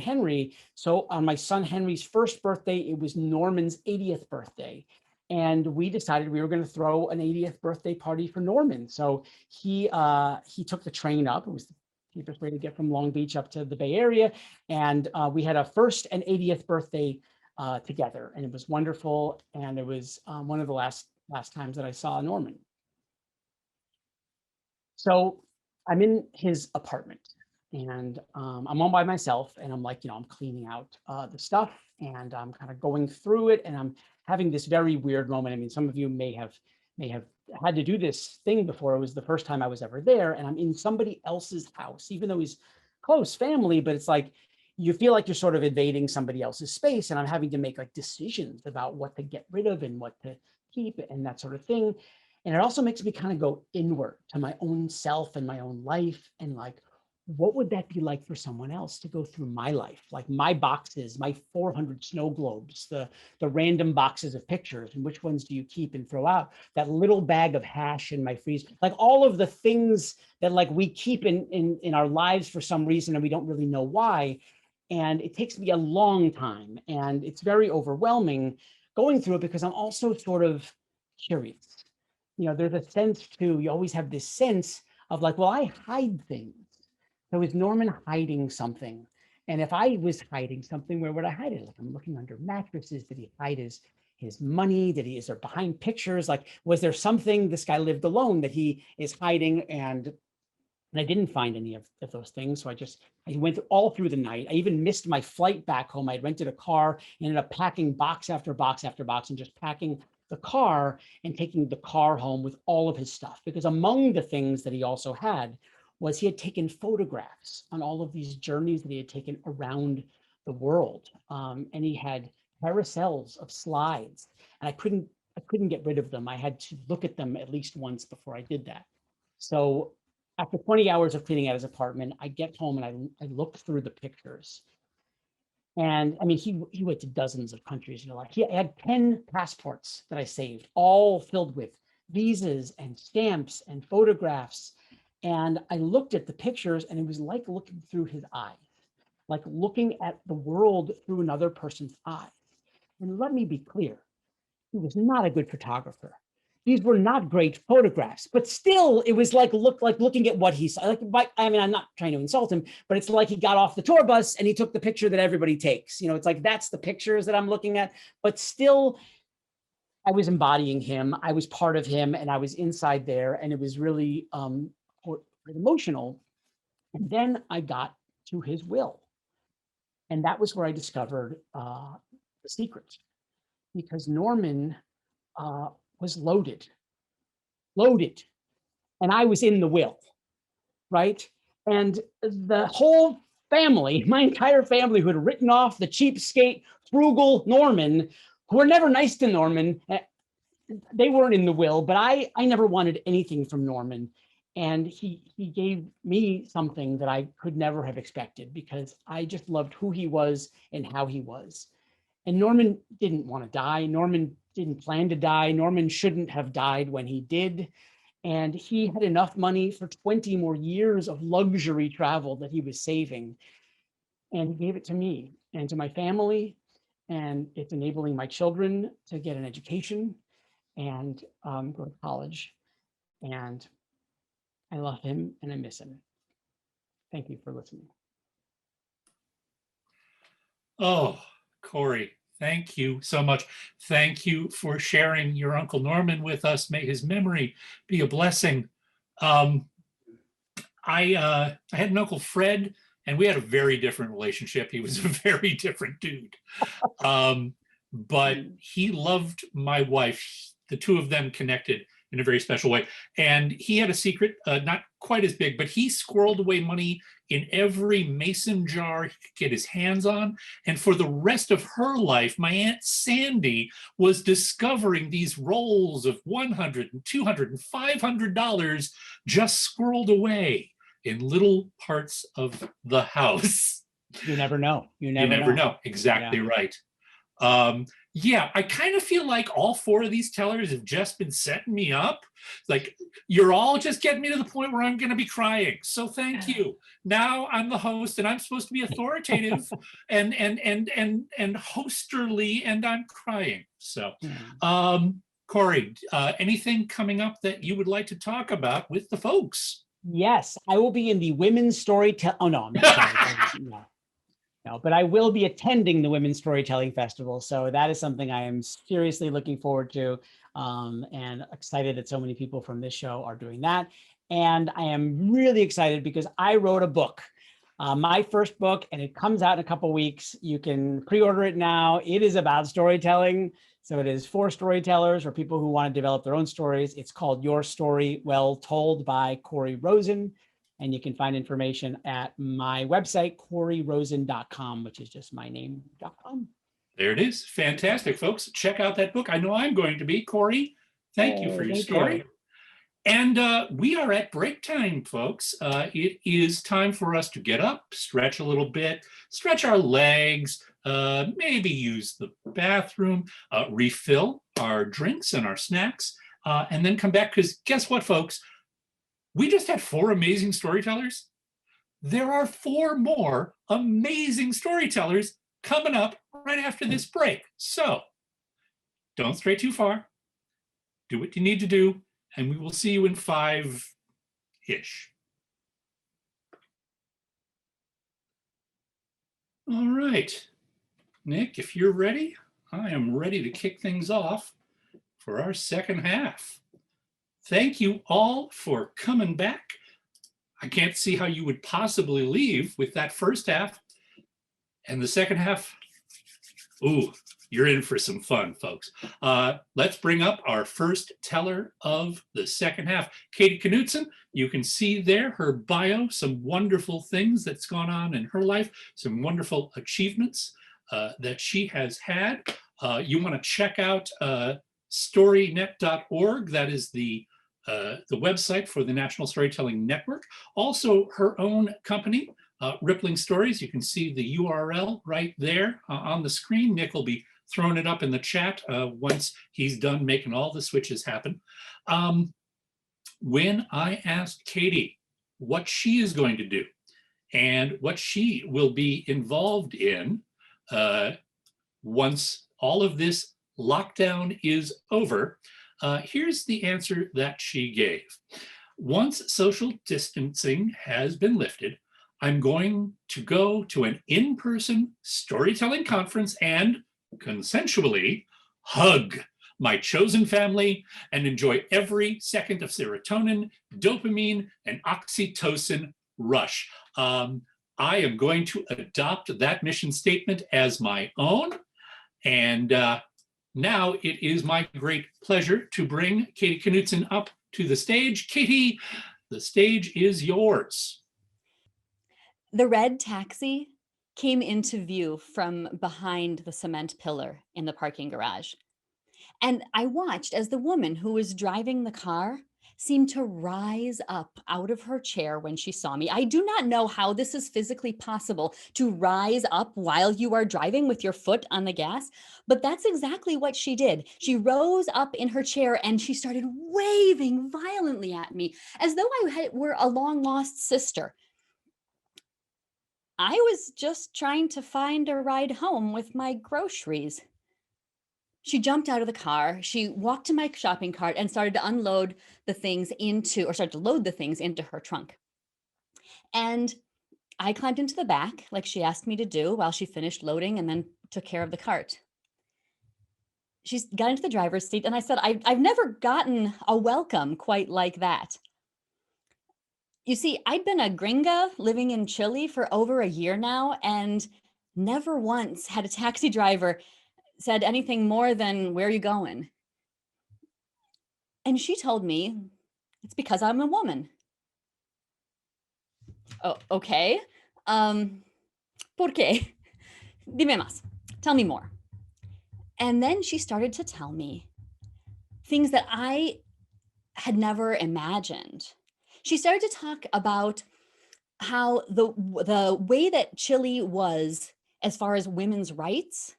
[SPEAKER 5] Henry. So on my son Henry's first birthday, it was Norman's 80th birthday. And we decided we were going to throw an 80th birthday party for Norman. So he took the train up. It was the cheapest way to get from Long Beach up to the Bay Area. And we had a first and 80th birthday together. And it was wonderful. And it was one of the last times that I saw Norman. So I'm in his apartment, and I'm all by myself, and I'm like, you know, I'm cleaning out the stuff, and I'm kind of going through it, and I'm having this very weird moment. I mean, some of you may have had to do this thing before. It was the first time I was ever there, and I'm in somebody else's house, even though he's close family, but it's like you feel like you're sort of invading somebody else's space, and I'm having to make like decisions about what to get rid of and what to keep and that sort of thing. And it also makes me kind of go inward to my own self and my own life, and like, what would that be like for someone else to go through my life? Like my boxes, my 400 snow globes, the random boxes of pictures, and which ones do you keep and throw out? That little bag of hash in my freezer, like all of the things that like we keep in our lives for some reason and we don't really know why. And it takes me a long time, and it's very overwhelming going through it because I'm also sort of curious. You know, there's a sense too, you always have this sense of like, well, I hide things. So is Norman hiding something? And if I was hiding something, where would I hide it? Like I'm looking under mattresses. Did he hide his money? Is there behind pictures? Like, was there something, this guy lived alone, that he is hiding? And I didn't find any of those things. So I went all through the night. I even missed my flight back home. I had rented a car, ended up packing box after box after box, and just packing the car and taking the car home with all of his stuff. Because among the things that he also had was he had taken photographs on all of these journeys that he had taken around the world. And he had carousels of slides, and I couldn't get rid of them. I had to look at them at least once before I did that. So after 20 hours of cleaning out his apartment, I get home and I look through the pictures. And I mean, he went to dozens of countries. You know, like he had 10 passports that I saved, all filled with visas and stamps and photographs. And I looked at the pictures, and it was like looking through his eyes, like looking at the world through another person's eyes. And let me be clear, he was not a good photographer. These were not great photographs, but still it was like looking at what he saw. Like, I mean, I'm not trying to insult him, but it's like he got off the tour bus and he took the picture that everybody takes. You know, it's like, that's the pictures that I'm looking at, but still I was embodying him. I was part of him, and I was inside there, and it was really emotional. And then I got to his will. And that was where I discovered the secret, because Norman was loaded, and I was in the will, right? And the whole family, my entire family, who had written off the cheapskate, frugal Norman, who were never nice to Norman, they weren't in the will, but I never wanted anything from Norman. And he gave me something that I could never have expected because I just loved who he was and how he was. And Norman didn't want to die. Norman didn't plan to die. Norman shouldn't have died when he did. And he had enough money for 20 more years of luxury travel that he was saving. And he gave it to me and to my family. And it's enabling my children to get an education and go to college. And I love him and I miss him. Thank you for listening.
[SPEAKER 1] Oh, Corey, thank you so much. Thank you for sharing your Uncle Norman with us. May his memory be a blessing. I had an Uncle Fred, and we had a very different relationship. He was a very different dude. But he loved my wife. The two of them connected in a very special way. And he had a secret, not quite as big, but he squirreled away money in every mason jar he could get his hands on. And for the rest of her life, my Aunt Sandy was discovering these rolls of $100 and $200 and $500 just squirreled away in little parts of the house.
[SPEAKER 5] You never know. You
[SPEAKER 1] You
[SPEAKER 5] never,
[SPEAKER 1] never know. Exactly
[SPEAKER 5] Yeah.
[SPEAKER 1] right. Yeah, I kind of feel like all four of these tellers have just been setting me up. Like, you're all just getting me to the point where I'm going to be crying. So thank you. Now I'm the host, and I'm supposed to be authoritative and hosterly, and I'm crying. So,
[SPEAKER 5] Yeah.
[SPEAKER 1] Corey, anything coming up that you would like to talk about with the folks?
[SPEAKER 5] Yes, I will be in the women's storytelling. Oh, no, I'm not sorry. No, but I will be attending the Women's Storytelling Festival. So that is something I am seriously looking forward to, and excited that so many people from this show are doing that. And I am really excited because I wrote a book, my first book, and it comes out in a couple weeks. You can pre-order it now. It is about storytelling. So it is for storytellers or people who want to develop their own stories. It's called Your Story Well Told by Corey Rosen. And you can find information at my website, CoreyRosen.com, which is just my name.com.
[SPEAKER 1] There it is. Fantastic, folks. Check out that book. I know I'm going to be. Corey, thank you for your story. And we are at break time, folks. It is time for us to get up, stretch a little bit, stretch our legs, maybe use the bathroom, refill our drinks and our snacks, and then come back. Because guess what, folks? We just had 4 amazing storytellers. There are 4 more amazing storytellers coming up right after this break. So don't stray too far. Do what you need to do, and we will see you in 5-ish. All right, Nick, if you're ready, I am ready to kick things off for our second half. Thank you all for coming back. I can't see how you would possibly leave with that first half. And the second half, ooh, you're in for some fun, folks. Let's bring up our first teller of the second half. Katie Knutson, you can see there her bio, some wonderful things that's gone on in her life, some wonderful achievements that she has had. You want to check out storynet.org. That is the website for the National Storytelling Network. Also, her own company, Rippling Stories. You can see the URL right there on the screen. Nick will be throwing it up in the chat once he's done making all the switches happen. When I asked Katie what she is going to do and what she will be involved in once all of this lockdown is over, here's the answer that she gave. Once social distancing has been lifted, I'm going to go to an in-person storytelling conference and consensually hug my chosen family and enjoy every second of serotonin, dopamine, and oxytocin rush. I am going to adopt that mission statement as my own. And now it is my great pleasure to bring Katie Knutson up to the stage. Katie, the stage is yours.
[SPEAKER 6] The red taxi came into view from behind the cement pillar in the parking garage. And I watched as the woman who was driving the car seemed to rise up out of her chair when she saw me. I do not know how this is physically possible to rise up while you are driving with your foot on the gas, but that's exactly what she did. She rose up in her chair and she started waving violently at me as though were a long lost sister. I was just trying to find a ride home with my groceries. She jumped out of the car. She walked to my shopping cart and started to load the things into her trunk. And I climbed into the back like she asked me to do while she finished loading and then took care of the cart. She got into the driver's seat and I said, I've never gotten a welcome quite like that. You see, I'd been a gringa living in Chile for over a year now, and never once had a taxi driver said anything more than, "Where are you going?" And she told me, "It's because I'm a woman." Oh, okay. ¿Por qué? Dime más. Tell me more. And then she started to tell me things that I had never imagined. She started to talk about how the way that Chile was as far as women's rights,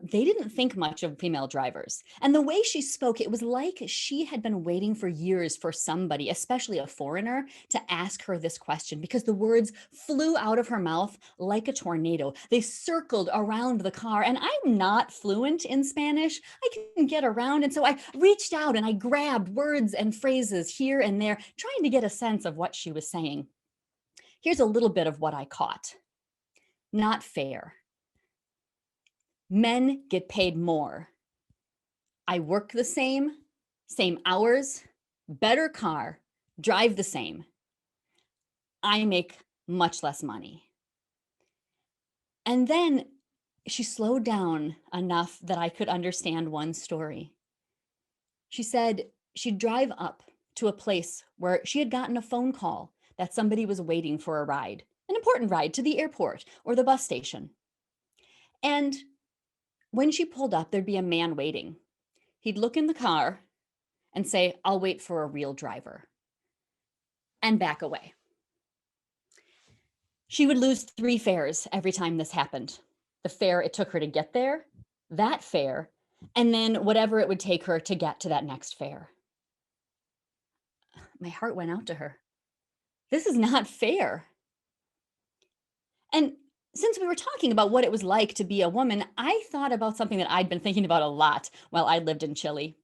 [SPEAKER 6] they didn't think much of female drivers. And the way she spoke, it was like she had been waiting for years for somebody, especially a foreigner, to ask her this question, because the words flew out of her mouth like a tornado. They circled around the car, and I'm not fluent in Spanish. I can get around. And so I reached out and I grabbed words and phrases here and there, trying to get a sense of what she was saying. Here's a little bit of what I caught. Not fair. Men get paid more. I work the same hours, better car, drive the same. I make much less money. And then she slowed down enough that I could understand one story. She said she'd drive up to a place where she had gotten a phone call that somebody was waiting for a ride, an important ride to the airport or the bus station. And when she pulled up, there'd be a man waiting. He'd look in the car and say, "I'll wait for a real driver," and back away. She would lose 3 fares every time this happened. The fare it took her to get there, that fare, and then whatever it would take her to get to that next fare. My heart went out to her. This is not fair. And since we were talking about what it was like to be a woman, I thought about something that I'd been thinking about a lot while I lived in Chile.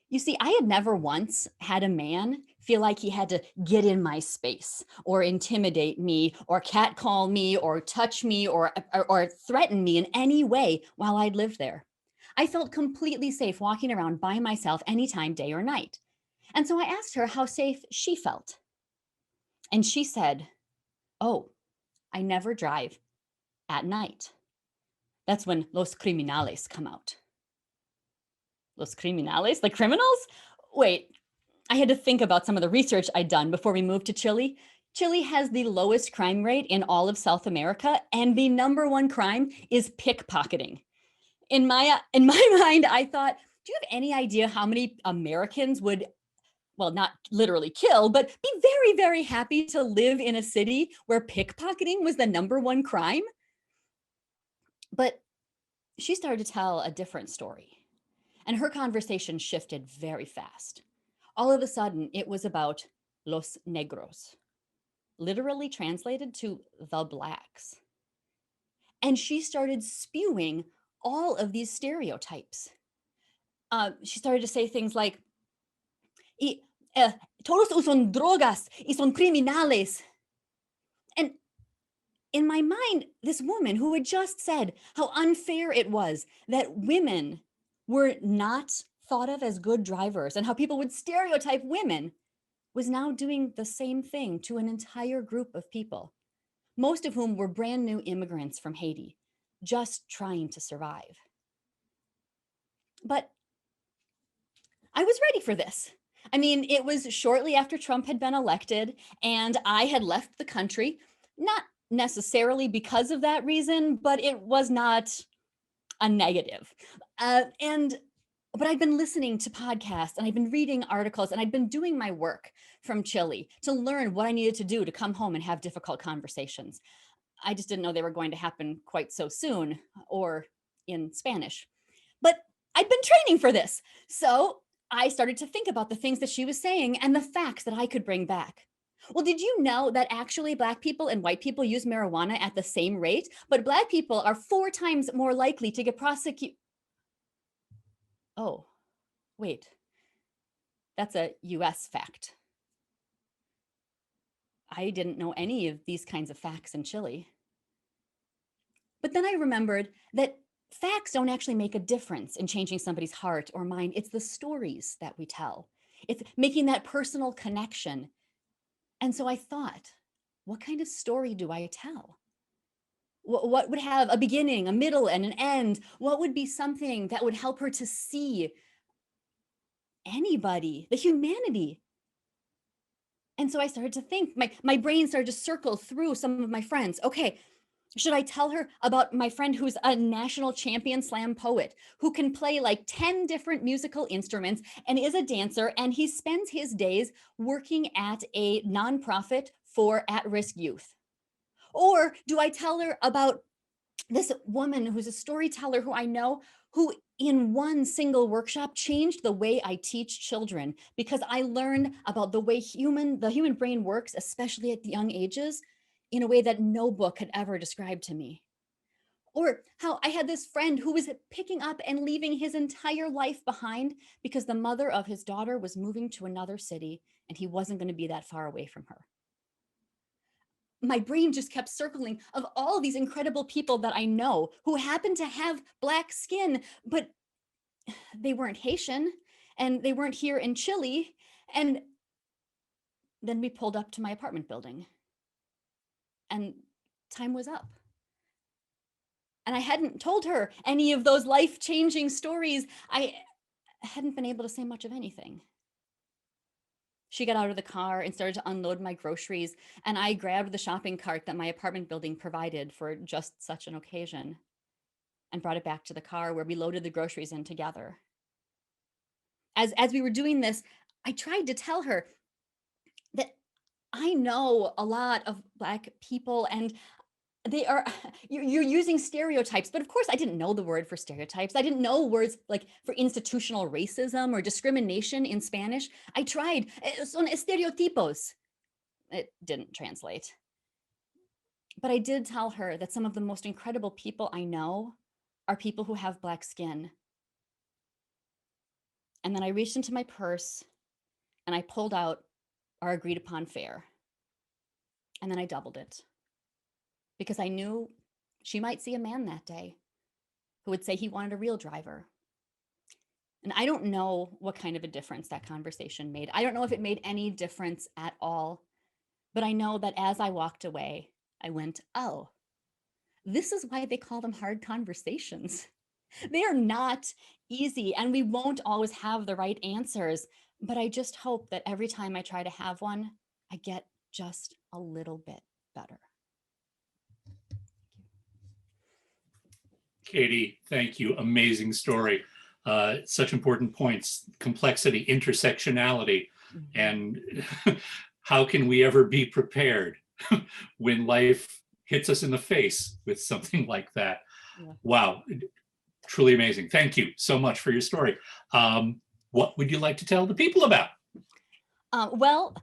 [SPEAKER 6] You see, I had never once had a man feel like he had to get in my space or intimidate me or catcall me or touch me or threaten me in any way while I'd lived there. I felt completely safe walking around by myself anytime, day or night. And so I asked her how safe she felt. And she said, "Oh, I never drive at night. That's when los criminales come out." Los criminales? The criminals? Wait, I had to think about some of the research I'd done before we moved to Chile. Chile has the lowest crime rate in all of South America, and the #1 crime is pickpocketing. In my mind, I thought, do you have any idea how many Americans would, well, not literally kill, but be very, very happy to live in a city where pickpocketing was the #1 crime? But she started to tell a different story, and her conversation shifted very fast. All of a sudden, it was about los negros, literally translated to the blacks. And she started spewing all of these stereotypes. She started to say things like, todos usan drogas y son criminales. And in my mind, this woman who had just said how unfair it was that women were not thought of as good drivers and how people would stereotype women was now doing the same thing to an entire group of people, most of whom were brand new immigrants from Haiti, just trying to survive. But I was ready for this. I mean, it was shortly after Trump had been elected, and I had left the country, not necessarily because of that reason, but it was not a negative. And But I've been listening to podcasts and I've been reading articles and I've been doing my work from Chile to learn what I needed to do to come home and have difficult conversations. I just didn't know they were going to happen quite so soon or in Spanish. But I'd been training for this. So I started to think about the things that she was saying and the facts that I could bring back. Well, did you know that actually Black people and white people use marijuana at the same rate, but Black people are 4 times more likely to get prosecuted? Oh, wait, that's a US fact. I didn't know any of these kinds of facts in Chile. But then I remembered that facts don't actually make a difference in changing somebody's heart or mind. It's the stories that we tell. It's making that personal connection. And so I thought, what kind of story do I tell? What would have a beginning, a middle, and an end? What would be something that would help her to see anybody, the humanity? And so I started to think, my brain started to circle through some of my friends. Okay, should I tell her about my friend who's a national champion slam poet who can play like 10 different musical instruments and is a dancer, and he spends his days working at a nonprofit for at-risk youth? Or do I tell her about this woman who's a storyteller who I know, who in one single workshop changed the way I teach children, because I learned about the way the human brain works, especially at the young ages, in a way that no book had ever described to me? Or how I had this friend who was picking up and leaving his entire life behind because the mother of his daughter was moving to another city and he wasn't going to be that far away from her. My brain just kept circling of all these incredible people that I know who happen to have Black skin, but they weren't Haitian and they weren't here in Chile. And then we pulled up to my apartment building and time was up. And I hadn't told her any of those life-changing stories. I hadn't been able to say much of anything. She got out of the car and started to unload my groceries, and I grabbed the shopping cart that my apartment building provided for just such an occasion and brought it back to the car where we loaded the groceries in together. As we were doing this, I tried to tell her that I know a lot of Black people and you're using stereotypes, but of course I didn't know the word for stereotypes. I didn't know words like for institutional racism or discrimination in Spanish. I tried, son estereotipos. It didn't translate. But I did tell her that some of the most incredible people I know are people who have Black skin. And then I reached into my purse and I pulled out our agreed upon fare. And then I doubled it, because I knew she might see a man that day who would say he wanted a real driver. And I don't know what kind of a difference that conversation made. I don't know if it made any difference at all, but I know that as I walked away, I went, oh, this is why they call them hard conversations. They are not easy, and we won't always have the right answers, but I just hope that every time I try to have one, I get just a little bit better.
[SPEAKER 1] Katie, thank you. Amazing story. Such important points: complexity, intersectionality, and how can we ever be prepared when life hits us in the face with something like that?
[SPEAKER 6] Yeah.
[SPEAKER 1] Wow, truly amazing. Thank you so much for your story. What would you like to tell the people about?
[SPEAKER 6] Well,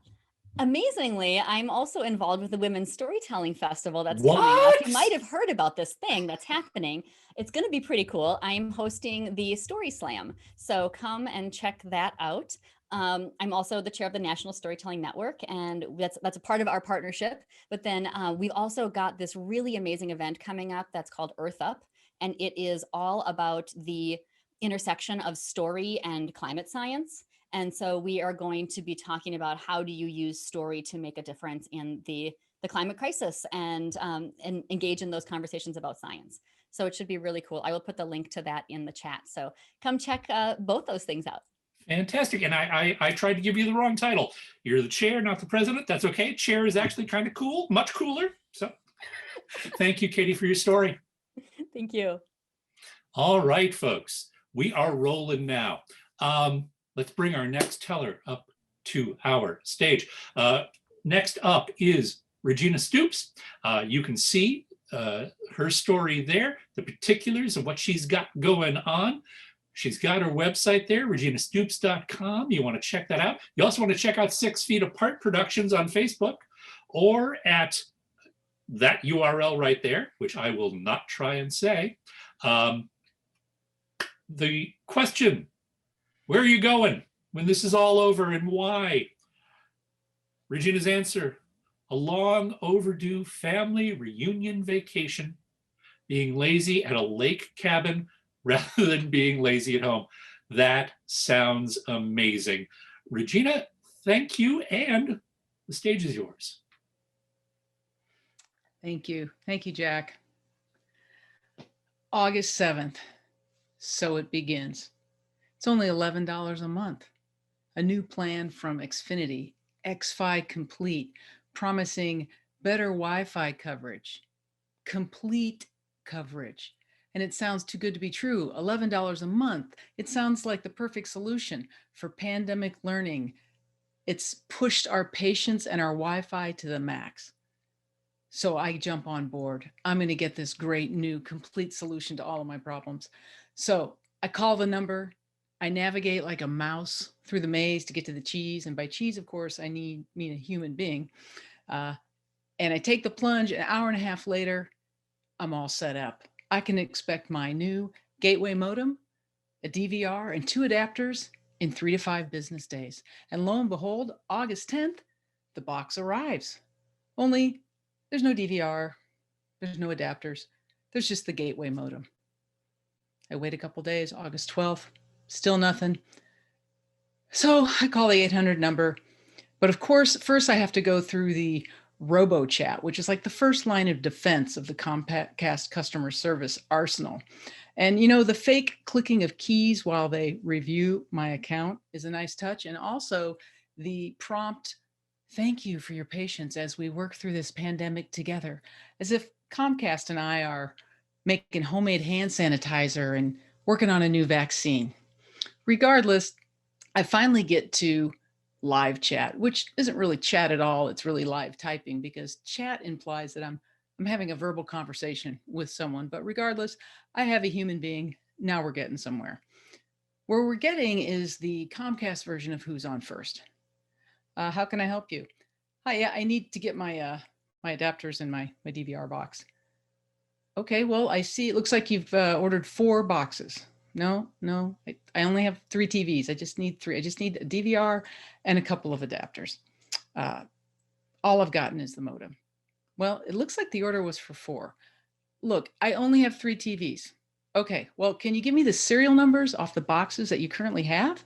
[SPEAKER 6] amazingly, I'm also involved with the Women's Storytelling Festival that's
[SPEAKER 1] What?
[SPEAKER 6] coming up. You might have heard about this thing that's happening. It's going to be pretty cool. I'm hosting the Story Slam, so come and check that out. I'm also the chair of the National Storytelling Network, and that's a part of our partnership. But then we've also got this really amazing event coming up that's called Earth Up, and it is all about the intersection of story and climate science. And so we are going to be talking about how do you use story to make a difference in the climate crisis and engage in those conversations about science. So it should be really cool. I will put the link to that in the chat. So come check both those things out.
[SPEAKER 1] Fantastic. And I tried to give you the wrong title. You're the chair, not the president. That's okay. Chair is actually kind of cool, much cooler. So thank you, Katie, for your story.
[SPEAKER 6] Thank you.
[SPEAKER 1] All right, folks. We are rolling now. Let's bring our next teller up to our stage. Next up is Regina Stoops. You can see her story there, the particulars of what she's got going on. She's got her website there, reginastoops.com. You want to check that out. You also want to check out 6 Feet Apart Productions on Facebook or at that URL right there, which I will not try and say. The question, where are you going when this is all over and why? Regina's answer, a long overdue family reunion vacation, being lazy at a lake cabin rather than being lazy at home. That sounds amazing. Regina, thank you, and the stage is yours.
[SPEAKER 7] Thank you. Thank you, Jack. August 7th. So it begins. It's only $11 a month. A new plan from Xfinity, XFi Complete, promising better Wi-Fi coverage, complete coverage. And it sounds too good to be true. $11 a month. It sounds like the perfect solution for pandemic learning. It's pushed our patience and our Wi-Fi to the max. So I jump on board. I'm going to get this great new complete solution to all of my problems. So I call the number. I navigate like a mouse through the maze to get to the cheese. And by cheese, of course, I mean a human being. And I take the plunge. An hour and a half later, I'm all set up. I can expect my new gateway modem, a DVR, and 2 adapters in 3 to 5 business days. And lo and behold, August 10th, the box arrives. Only there's no DVR, there's no adapters, there's just the gateway modem. I wait a couple days, August 12th, still nothing. So I call the 800 number. But of course, first I have to go through the RoboChat, which is like the first line of defense of the Comcast customer service arsenal. And you know, the fake clicking of keys while they review my account is a nice touch. And also the prompt, thank you for your patience as we work through this pandemic together, as if Comcast and I are making homemade hand sanitizer and working on a new vaccine. Regardless, I finally get to live chat, which isn't really chat at all. It's really live typing, because chat implies that I'm having a verbal conversation with someone. But regardless, I have a human being. Now we're getting somewhere. Where we're getting is the Comcast version of Who's On First. How can I help you? Hi, yeah, I need to get my my adapters in my DVR box. Okay, well, I see it looks like you've ordered 4 boxes. No, I only have 3 TVs. I just need 3. I just need a DVR and a couple of adapters. All I've gotten is the modem. Well, it looks like the order was for 4. Look, I only have 3 TVs. Okay, well, can you give me the serial numbers off the boxes that you currently have?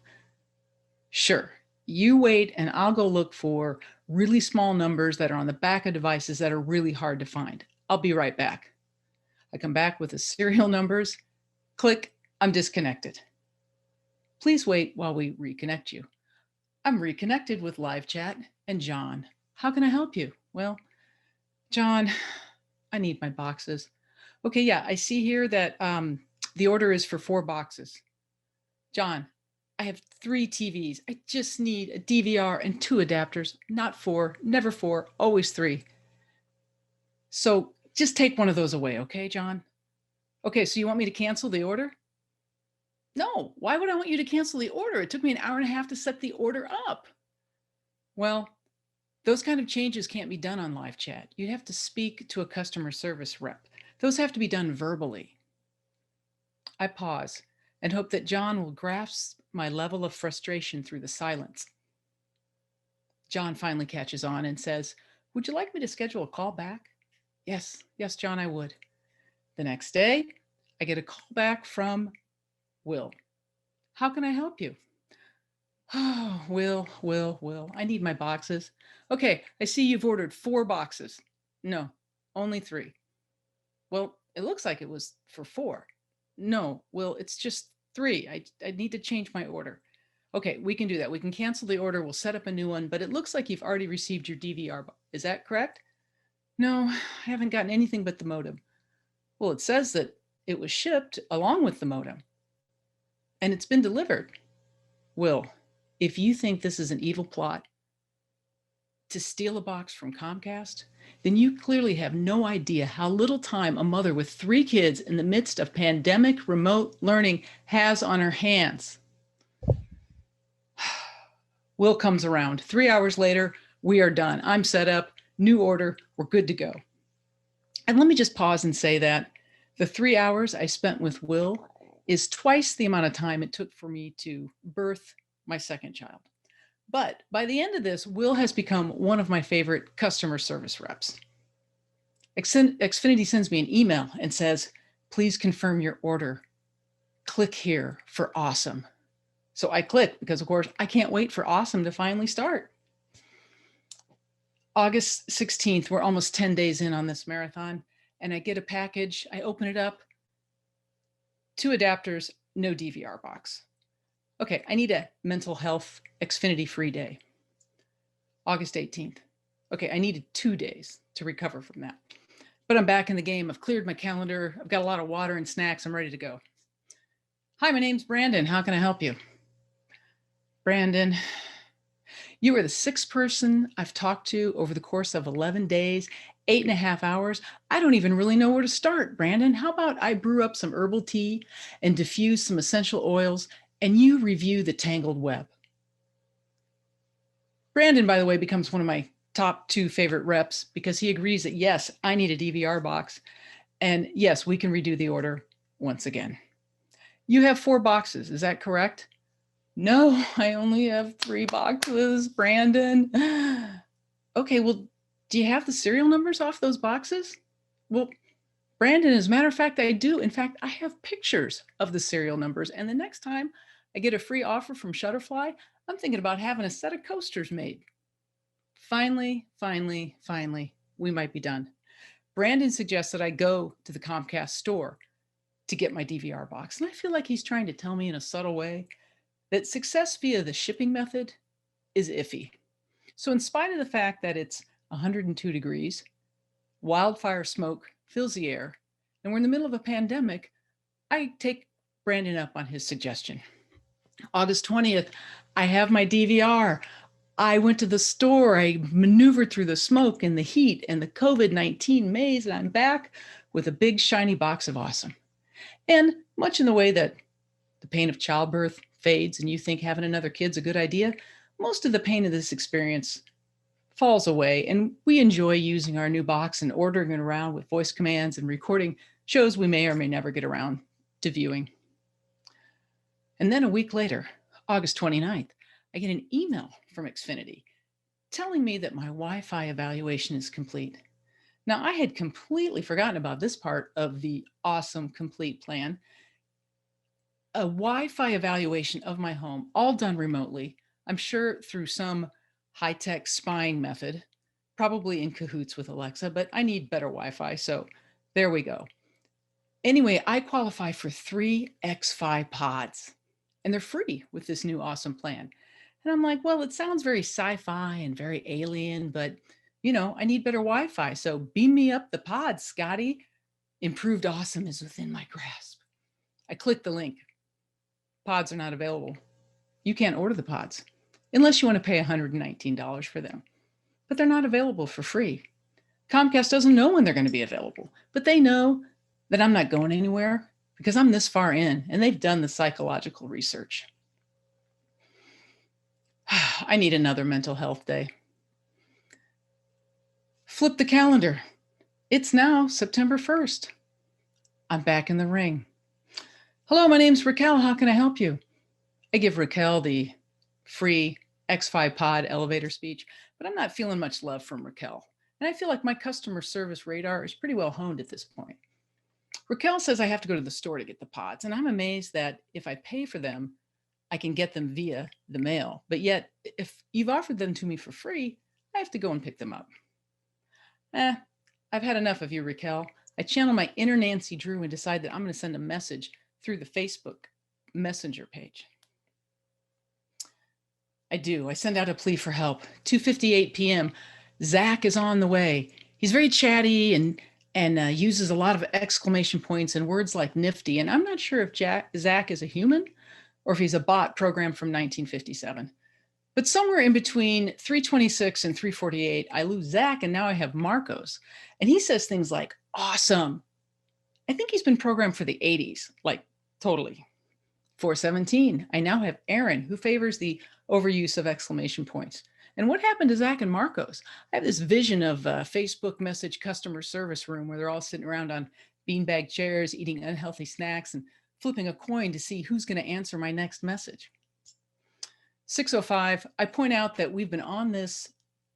[SPEAKER 7] Sure. You wait and I'll go look for really small numbers that are on the back of devices that are really hard to find. I'll be right back. I come back with the serial numbers. Click, I'm disconnected. Please wait while we reconnect you. I'm reconnected with live chat and John. How can I help you? Well, John, I need my boxes. Okay, yeah, I see here that the order is for 4 boxes. John, I have 3 TVs. I just need a DVR and 2 adapters, not 4, never 4, always 3. So just take one of those away, okay, John? Okay, so you want me to cancel the order? No, why would I want you to cancel the order? It took me an hour and a half to set the order up. Well, those kind of changes can't be done on live chat. You'd have to speak to a customer service rep. Those have to be done verbally. I pause and hope that John will grasp my level of frustration through the silence. John finally catches on and says, would you like me to schedule a call back? Yes, John, I would. The next day, I get a call back from Will. How can I help you? Oh, Will, I need my boxes. Okay, I see you've ordered 4 boxes. No, only 3. Well, it looks like it was for 4. No, Will, it's just 3. I need to change my order. Okay, we can do that. We can cancel the order. We'll set up a new one, but it looks like you've already received your DVR. Is that correct? No, I haven't gotten anything but the modem. Well, it says that it was shipped along with the modem. and it's been delivered. Will, if you think this is an evil plot to steal a box from Comcast, then you clearly have no idea how little time a mother with 3 kids in the midst of pandemic remote learning has on her hands. Will comes around. 3 hours later, we are done. I'm set up, new order, we're good to go. And let me just pause and say that the 3 hours I spent with Will is twice the amount of time it took for me to birth my second child. But by the end of this, Will has become one of my favorite customer service reps. Xfinity sends me an email and says, please confirm your order. Click here for awesome. So I click because, of course, I can't wait for awesome to finally start. August 16th, we're almost 10 days in on this marathon, and I get a package. I open it up. 2 adapters, no DVR box. Okay, I need a mental health Xfinity free day. August 18th. Okay, I needed 2 days to recover from that. But I'm back in the game. I've cleared my calendar. I've got a lot of water and snacks. I'm ready to go. Hi, my name's Brandon. How can I help you? Brandon, you are the 6th person I've talked to over the course of 11 days, 8.5 hours. I don't even really know where to start, Brandon. How about I brew up some herbal tea and diffuse some essential oils, and you review the tangled web? Brandon, by the way, becomes one of my top 2 favorite reps because he agrees that, yes, I need a DVR box. And yes, we can redo the order once again. You have 4 boxes, is that correct? No, I only have 3 boxes, Brandon. Okay, well, do you have the serial numbers off those boxes? Well, Brandon, as a matter of fact, I do. In fact, I have pictures of the serial numbers. And the next time I get a free offer from Shutterfly, I'm thinking about having a set of coasters made. Finally, we might be done. Brandon suggests that I go to the Comcast store to get my DVR box. And I feel like he's trying to tell me in a subtle way that success via the shipping method is iffy. So in spite of the fact that it's 102 degrees, wildfire smoke fills the air, and we're in the middle of a pandemic, I take Brandon up on his suggestion. August 20th, I have my DVR. I went to the store, I maneuvered through the smoke and the heat and the COVID-19 maze, and I'm back with a big shiny box of awesome. And much in the way that the pain of childbirth fades and you think having another kid's a good idea, most of the pain of this experience falls away, and we enjoy using our new box and ordering it around with voice commands and recording shows we may or may never get around to viewing. And then a week later, August 29th, I get an email from Xfinity telling me that my Wi-Fi evaluation is complete. Now, I had completely forgotten about this part of the awesome complete plan. A Wi-Fi evaluation of my home, all done remotely, I'm sure through some high-tech spying method, probably in cahoots with Alexa, but I need better Wi-Fi, so there we go. Anyway, I qualify for 3 X5 pods, and they're free with this new awesome plan. And I'm like, well, it sounds very sci-fi and very alien, but you know, I need better Wi-Fi, so beam me up the pods, Scotty. Improved awesome is within my grasp. I click the link. Pods are not available. You can't order the pods unless you want to pay $119 for them, but they're not available for free. Comcast doesn't know when they're going to be available, but they know that I'm not going anywhere because I'm this far in, and they've done the psychological research. I need another mental health day. Flip the calendar. It's now September 1st. I'm back in the ring. Hello, my name's Raquel. How can I help you? I give Raquel the free X5 pod elevator speech, but I'm not feeling much love from Raquel. And I feel like my customer service radar is pretty well honed at this point. Raquel says I have to go to the store to get the pods, and I'm amazed that if I pay for them, I can get them via the mail. But yet, if you've offered them to me for free, I have to go and pick them up. I've had enough of you, Raquel. I channel my inner Nancy Drew and decide that I'm going to send a message through the Facebook Messenger page. I do. I send out a plea for help. 2:58 p.m. Zach is on the way. He's very chatty and uses a lot of exclamation points and words like nifty. And I'm not sure if Zach is a human or if he's a bot programmed from 1957. But somewhere in between 326 and 348, I lose Zach, and now I have Marcos. And he says things like, awesome. I think he's been programmed for the 80s, like totally. 417, I now have Aaron, who favors the overuse of exclamation points. And what happened to Zach and Marcos? I have this vision of a Facebook message customer service room where they're all sitting around on beanbag chairs, eating unhealthy snacks and flipping a coin to see who's going to answer my next message. 605, I point out that we've been on this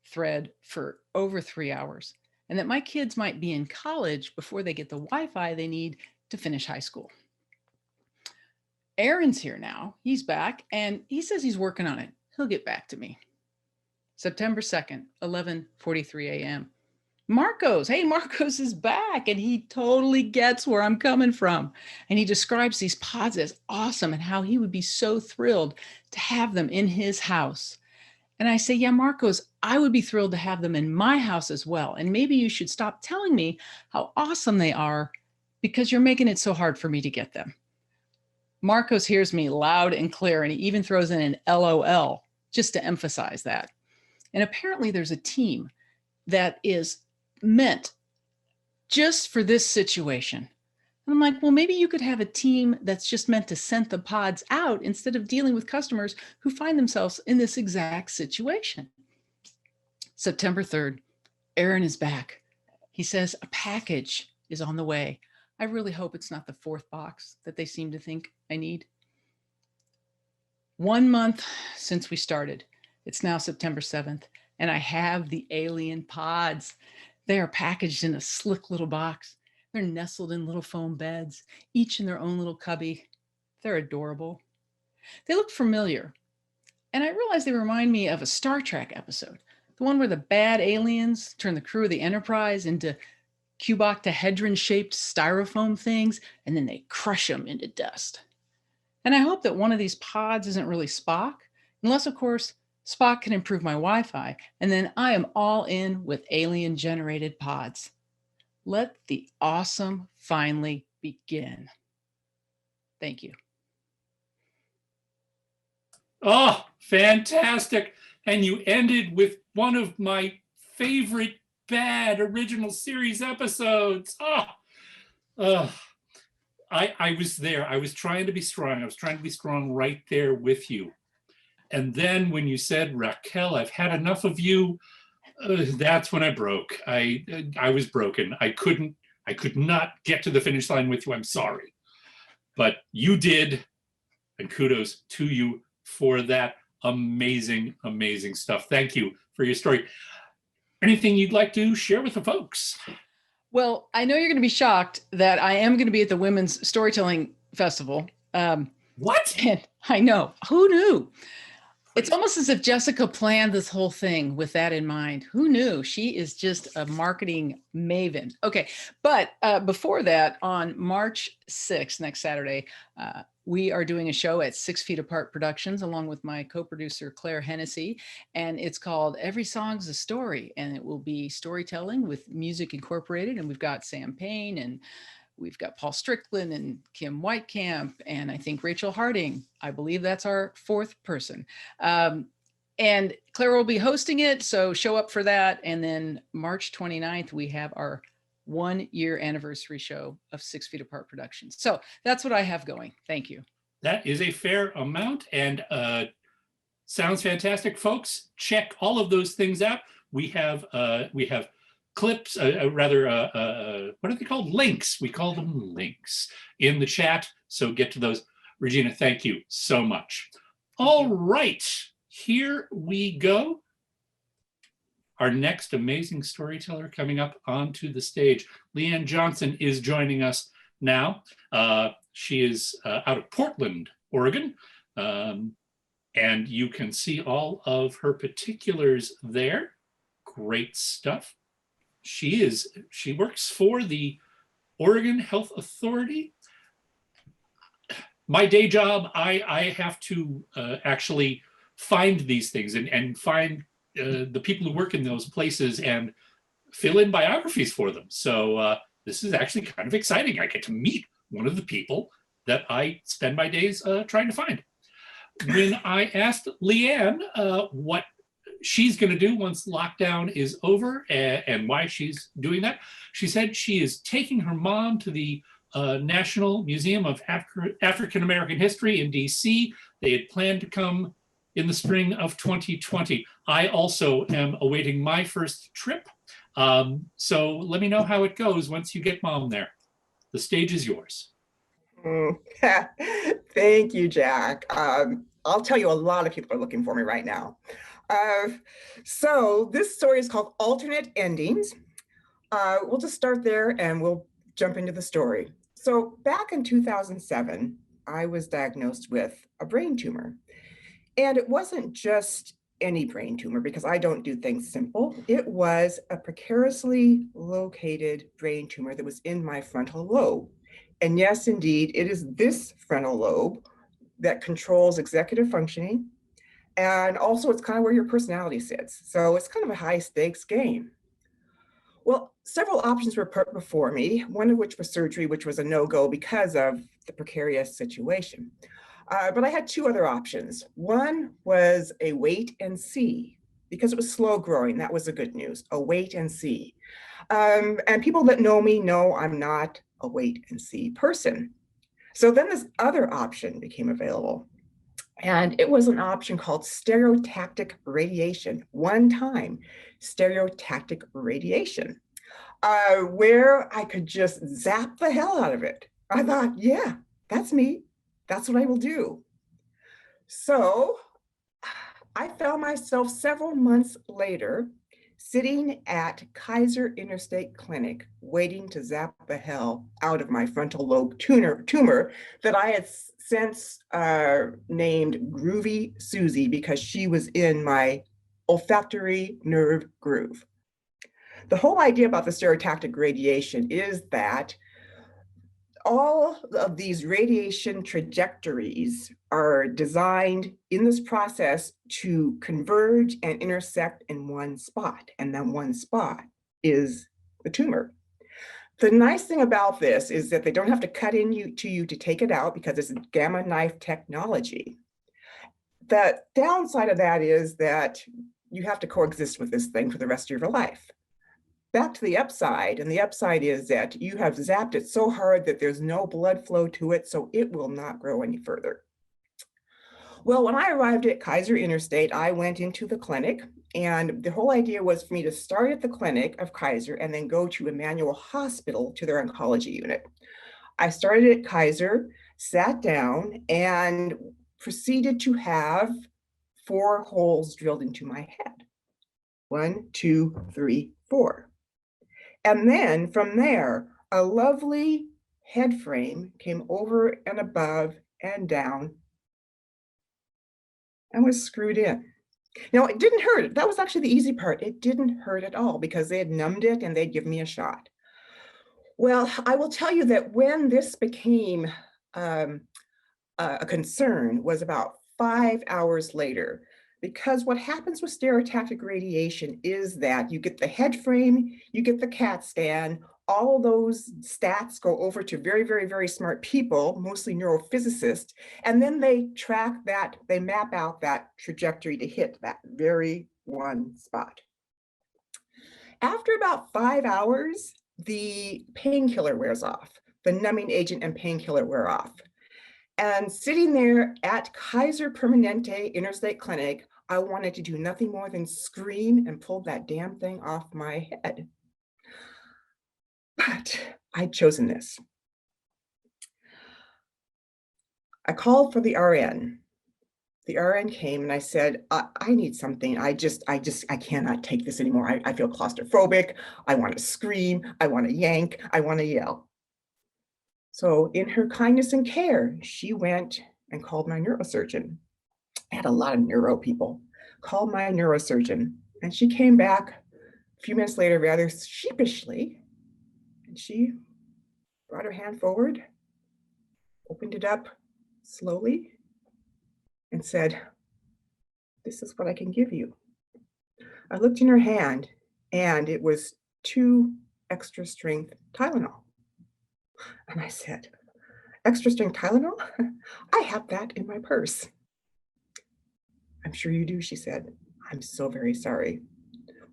[SPEAKER 7] thread for over 3 hours and that my kids might be in college before they get the Wi-Fi they need to finish high school. Aaron's here now. He's back and he says he's working on it. He'll get back to me. September 2nd, 11:43 a.m. Marcos, hey, Marcos is back and he totally gets where I'm coming from. And he describes these pods as awesome and how he would be so thrilled to have them in his house. And I say, yeah, Marcos, I would be thrilled to have them in my house as well. And maybe you should stop telling me how awesome they are because you're making it so hard for me to get them. Marcos hears me loud and clear, and he even throws in an LOL just to emphasize that. And apparently there's a team that is meant just for this situation. And I'm like, well, maybe you could have a team that's just meant to send the pods out instead of dealing with customers who find themselves in this exact situation. September 3rd, Aaron is back. He says a package is on the way. I really hope it's not the 4th box that they seem to think I need. 1 month since we started. It's now September 7th, and I have the alien pods. They are packaged in a slick little box. They're nestled in little foam beds, each in their own little cubby. They're adorable. They look familiar, and I realize they remind me of a Star Trek episode, the one where the bad aliens turn the crew of the Enterprise into cuboctahedron-shaped styrofoam things, and then they crush them into dust. And I hope that one of these pods isn't really Spock, unless, of course, Spock can improve my Wi-Fi, and then I am all in with alien-generated pods. Let the awesome finally begin. Thank you.
[SPEAKER 1] Oh, fantastic. And you ended with one of my favorite bad original series episodes. I was there. I was trying to be strong. I was trying to be strong right there with you. And then when you said, Raquel, I've had enough of you, that's when I broke. I was broken. I could not get to the finish line with you. I'm sorry. But you did, and kudos to you for that amazing, amazing stuff. Thank you for your story. Anything you'd like to share with the folks?
[SPEAKER 7] Well, I know you're going to be shocked that I am going to be at the Women's Storytelling Festival.
[SPEAKER 1] What?
[SPEAKER 7] And I know. Who knew? It's almost as if Jessica planned this whole thing with that in mind. Who knew? She is just a marketing maven. Okay, but before that, on March 6th, next Saturday, we are doing a show at 6 Feet Apart Productions along with my co-producer Claire Hennessy, and it's called Every Song's a Story, and it will be storytelling with music incorporated, and we've got Sam Payne, and we've got Paul Strickland and Kim Whitecamp, and I think Rachel Harding. I believe that's our 4th person. And Claire will be hosting it, so show up for that. And then March 29th, we have our 1-year anniversary show of 6 Feet Apart Productions. So that's what I have going. Thank you.
[SPEAKER 1] That is a fair amount and sounds fantastic. Folks, check all of those things out. We have clips, what are they called? Links. We call them links in the chat. So get to those. Regina, thank you so much. All right, here we go. Our next amazing storyteller coming up onto the stage. Leanne Johnson is joining us now. She is out of Portland, Oregon. And you can see all of her particulars there. Great stuff. She works for the Oregon Health Authority. My day job, I have to actually find these things and find the people who work in those places and fill in biographies for them. So this is actually kind of exciting. I get to meet one of the people that I spend my days trying to find. when I asked Leanne what she's going to do once lockdown is over and why she's doing that, she said she is taking her mom to the National Museum of African American History in DC. They had planned to come in the spring of 2020. I also am awaiting my first trip. So let me know how it goes once you get mom there. The stage is yours.
[SPEAKER 8] Thank you, Jack. I'll tell you, a lot of people are looking for me right now. So this story is called Alternate Endings. We'll just start there and we'll jump into the story. So back in 2007, I was diagnosed with a brain tumor. And it wasn't just any brain tumor, because I don't do things simple. It was a precariously located brain tumor that was in my frontal lobe. And yes, indeed, it is this frontal lobe that controls executive functioning. And also it's kind of where your personality sits. So it's kind of a high stakes game. Well, several options were put before me, one of which was surgery, which was a no-go because of the precarious situation. But I had two other options. One was a wait and see, because it was slow growing. That was the good news, a wait and see. And people that know me know I'm not a wait and see person. So then this other option became available. And it was an option called stereotactic radiation, one-time stereotactic radiation, where I could just zap the hell out of it. I thought, yeah, that's me. That's what I will do. So I found myself several months later sitting at Kaiser Interstate Clinic, waiting to zap the hell out of my frontal lobe tumor that I had since named Groovy Susie, because she was in my olfactory nerve groove. The whole idea about the stereotactic radiation is that all of these radiation trajectories are designed in this process to converge and intersect in one spot, and that one spot is the tumor. The nice thing about this is that they don't have to cut into you to take it out, because it's gamma knife technology. The downside of that is that you have to coexist with this thing for the rest of your life. Back to the upside, and the upside is that you have zapped it so hard that there's no blood flow to it, so it will not grow any further. Well, when I arrived at Kaiser Interstate, I went into the clinic, and the whole idea was for me to start at the clinic of Kaiser and then go to Emmanuel Hospital to their oncology unit. I started at Kaiser, sat down, and proceeded to have 4 holes drilled into my head. 1, 2, 3, 4. And then from there, a lovely head frame came over and above and down and was screwed in. Now, it didn't hurt. That was actually the easy part. It didn't hurt at all, because they had numbed it and they'd given me a shot. Well, I will tell you that when this became a concern was about 5 hours later, because what happens with stereotactic radiation is that you get the head frame, you get the CAT scan, all those stats go over to very, very, very smart people, mostly neurophysicists, and then they track that, they map out that trajectory to hit that very one spot. After about 5 hours, the painkiller wears off, the numbing agent and painkiller wear off. And sitting there at Kaiser Permanente Interstate Clinic, I wanted to do nothing more than scream and pull that damn thing off my head. But I'd chosen this. I called for the RN. The RN came and I said, I need something. I cannot take this anymore. I feel claustrophobic. I want to scream. I want to yank. I want to yell. So in her kindness and care, she went and called my neurosurgeon. I had a lot of neuro people. Called my neurosurgeon, and she came back a few minutes later rather sheepishly, and she brought her hand forward, opened it up slowly, and said, "This is what I can give you." I looked in her hand, and it was 2 extra strength Tylenol. And I said, "Extra strength Tylenol? I have that in my purse." I'm sure you do, she said. I'm so very sorry.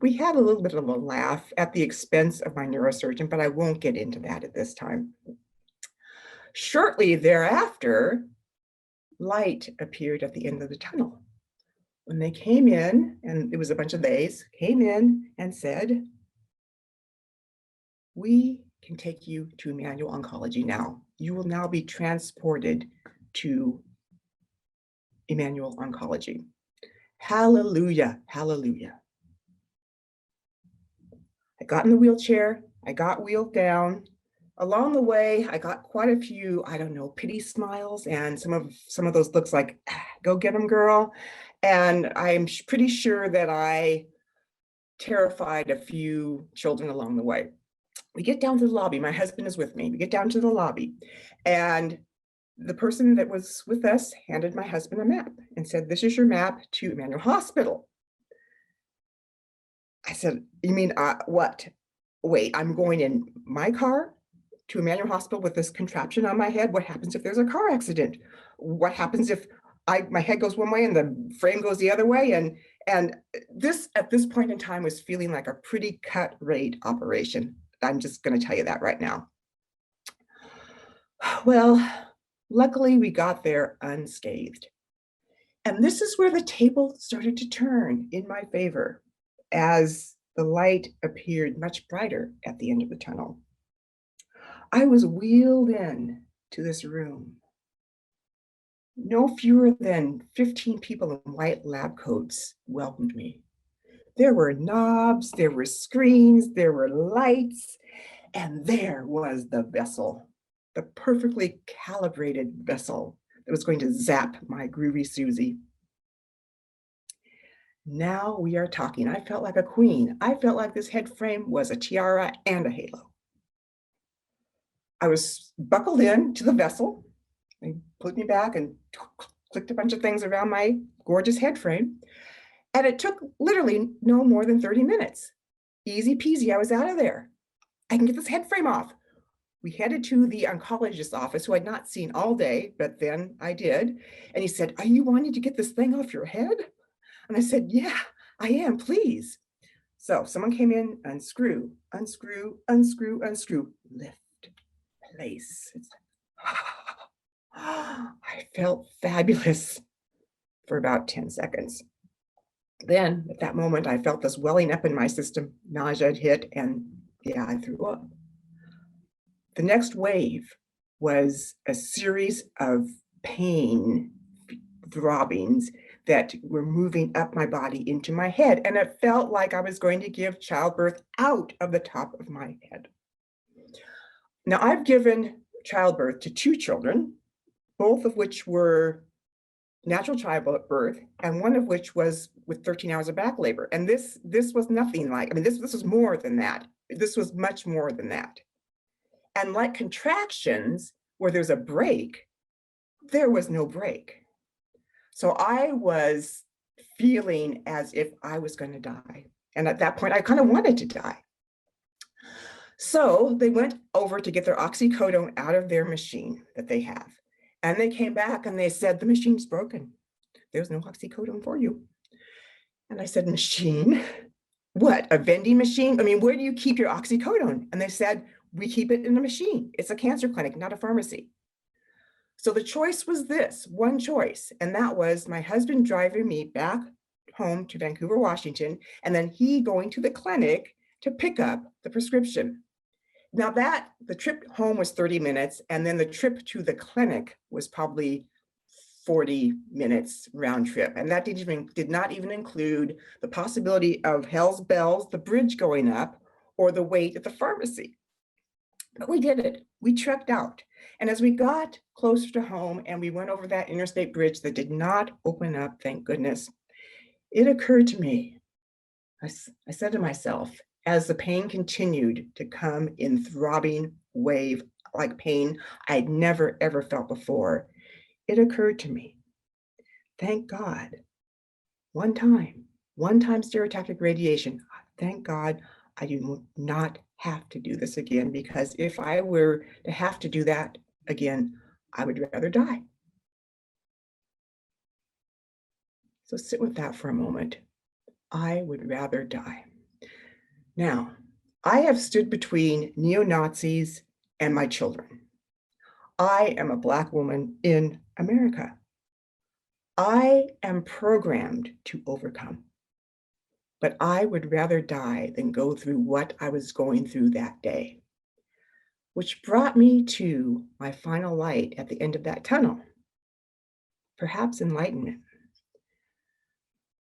[SPEAKER 8] We had a little bit of a laugh at the expense of my neurosurgeon, but I won't get into that at this time. Shortly thereafter, light appeared at the end of the tunnel. When they came in, and it was a bunch of theys, came in and said, we can take you to Emmanuel Oncology now. You will now be transported to Emmanuel Oncology. Hallelujah, hallelujah. I got in the wheelchair, I got wheeled down. Along the way, I got quite a few, I don't know, pity smiles and some of those looks like, go get them, girl. And I'm pretty sure that I terrified a few children along the way. We get down to the lobby. My husband is with me. We get down to the lobby, and the person that was with us handed my husband a map and said, this is your map to Emmanuel Hospital. I said, you mean what? Wait, I'm going in my car to Emmanuel Hospital with this contraption on my head? What happens if there's a car accident? What happens if my head goes one way and the frame goes the other way? And this, at this point in time, was feeling like a pretty cut rate operation. I'm just going to tell you that right now. Well, luckily we got there unscathed. And this is where the table started to turn in my favor as the light appeared much brighter at the end of the tunnel. I was wheeled in to this room. No fewer than 15 people in white lab coats welcomed me. There were knobs, there were screens, there were lights, and there was the vessel, the perfectly calibrated vessel that was going to zap my groovy Susie. Now we are talking. I felt like a queen. I felt like this head frame was a tiara and a halo. I was buckled in to the vessel. They put me back and clicked a bunch of things around my gorgeous head frame. And it took literally no more than 30 minutes. Easy peasy, I was out of there. I can get this head frame off. We headed to the oncologist's office, who I'd not seen all day, but then I did. And he said, are you wanting to get this thing off your head? And I said, yeah, I am, please. So someone came in, unscrew, unscrew, unscrew, unscrew, lift, place. It's like, I felt fabulous for about 10 seconds. Then at that moment, I felt this welling up in my system, nausea had hit, and yeah, I threw up. The next wave was a series of pain throbbings that were moving up my body into my head. And it felt like I was going to give childbirth out of the top of my head. Now, I've given childbirth to 2 children, both of which were natural childbirth, and one of which was with 13 hours of back labor. And this was nothing like, I mean, this was more than that. This was much more than that. And like contractions, where there's a break, there was no break. So I was feeling as if I was going to die. And at that point, I kind of wanted to die. So they went over to get their oxycodone out of their machine that they have. And they came back and they said, the machine's broken. There's no oxycodone for you. And I said, machine? What, a vending machine? I mean, where do you keep your oxycodone? And they said, we keep it in a machine. It's a cancer clinic, not a pharmacy. So the choice was this, one choice, and that was my husband driving me back home to Vancouver, Washington, and then he going to the clinic to pick up the prescription. Now the trip home was 30 minutes, and then the trip to the clinic was probably 40 minutes round trip. And that did not even include the possibility of hell's bells, the bridge going up, or the wait at the pharmacy. But we did it. We trekked out. And as we got closer to home and we went over that interstate bridge that did not open up, thank goodness, it occurred to me, I said to myself, as the pain continued to come in throbbing wave like pain I'd never ever felt before, it occurred to me, thank God, one time stereotactic radiation, thank God I do not have to do this again, because if I were to have to do that again, I would rather die. So sit with that for a moment. I would rather die. Now, I have stood between neo-Nazis and my children. I am a Black woman in America. I am programmed to overcome, but I would rather die than go through what I was going through that day, which brought me to my final light at the end of that tunnel, perhaps enlightenment.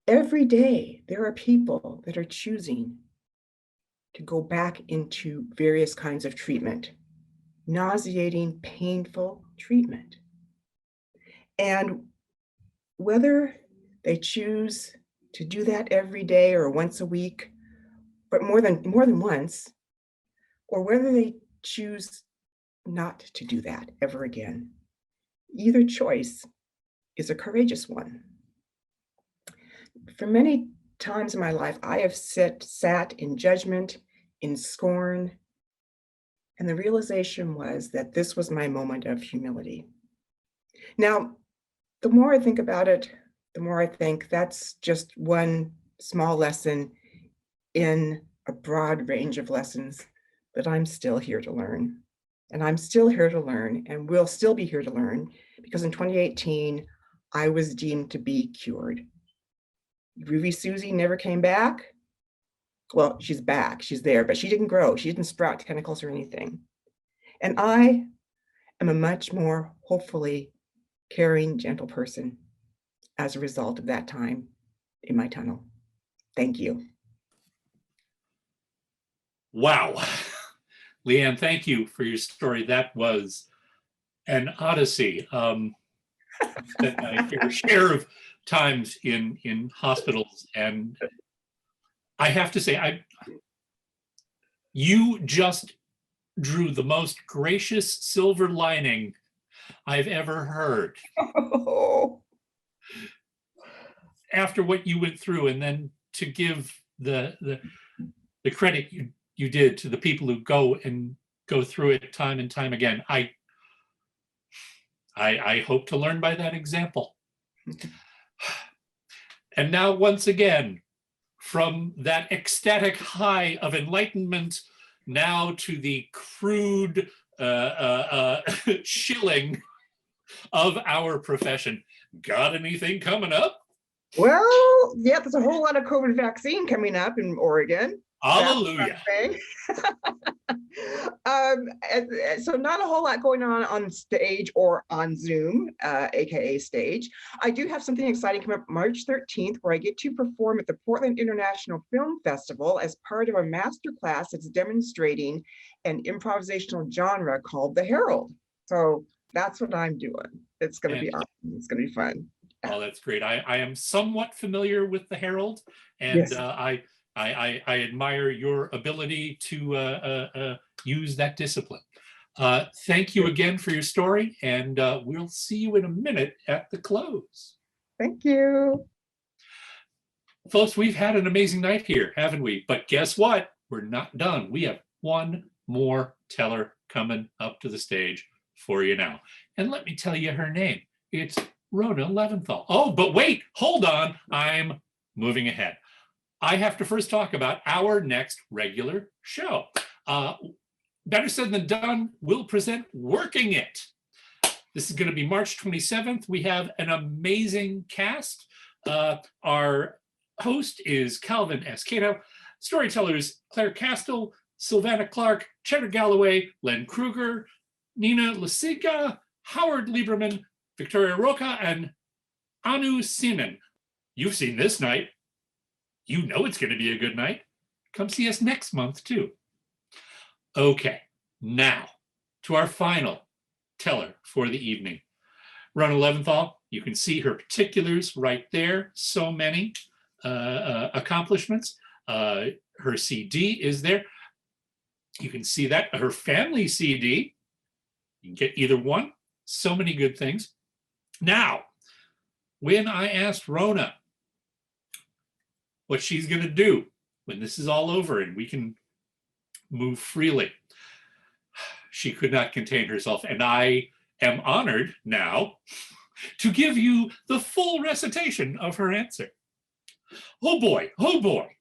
[SPEAKER 8] Every day, there are people that are choosing to go back into various kinds of treatment, nauseating, painful treatment. And whether they choose to do that every day or once a week, but more than once, or whether they choose not to do that ever again, either choice is a courageous one. For many times in my life, I have sat in judgment, in scorn, and the realization was that this was my moment of humility. Now, the more I think about it, the more I think that's just one small lesson in a broad range of lessons that I'm still here to learn. And I'm still here to learn and will still be here to learn, because in 2018, I was deemed to be cured. Ruby Susie never came back. Well, she's back, she's there, but she didn't grow. She didn't sprout tentacles or anything. And I am a much more hopefully caring, gentle person as a result of that time in my tunnel. Thank you.
[SPEAKER 1] Wow. Leanne, thank you for your story. That was an odyssey. That I fair share of times in hospitals, and I have to say, you just drew the most gracious silver lining I've ever heard. After what you went through, and then to give the credit you did to the people who go through it time and time again. I hope to learn by that example. And now, once again, from that ecstatic high of enlightenment, now to the crude shilling of our profession. Got anything coming up?
[SPEAKER 8] Well, yeah, there's a whole lot of COVID vaccine coming up in Oregon.
[SPEAKER 1] Hallelujah.
[SPEAKER 8] So not a whole lot going on stage or on Zoom, AKA stage. I do have something exciting coming up March 13th, where I get to perform at the Portland International Film Festival as part of a masterclass that's demonstrating an improvisational genre called The Herald. So that's what I'm doing. It's going to be awesome. It's going to be fun.
[SPEAKER 1] Oh, that's great. I am somewhat familiar with the Herald, and
[SPEAKER 8] Yes.
[SPEAKER 1] I admire your ability to use that discipline. Thank you again for your story, and we'll see you in a minute at the close.
[SPEAKER 8] Thank you.
[SPEAKER 1] Folks, we've had an amazing night here, haven't we? But guess what? We're not done. We have one more teller coming up to the stage for you now. And let me tell you her name. It's Rhoda Leventhal. Oh, but wait, hold on. I'm moving ahead. I have to first talk about our next regular show. Better Said Than Done will present Working It. This is going to be March 27th. We have an amazing cast. Our host is Calvin S. Cato. Storytellers Claire Castle, Sylvana Clark, Cheddar Galloway, Len Kruger, Nina Lasiga, Howard Lieberman, Victoria Roca, and Anu Sinan. You've seen this night. You know it's going to be a good night. Come see us next month, too. Okay, now to our final teller for the evening. Rhoda Leventhal, you can see her particulars right there. So many accomplishments. Her CD is there. You can see that. Her family CD. You can get either one. So many good things. Now, when I asked Rhoda what she's going to do when this is all over and we can move freely, she could not contain herself. And I am honored now to give you the full recitation of her answer. Oh boy, oh boy.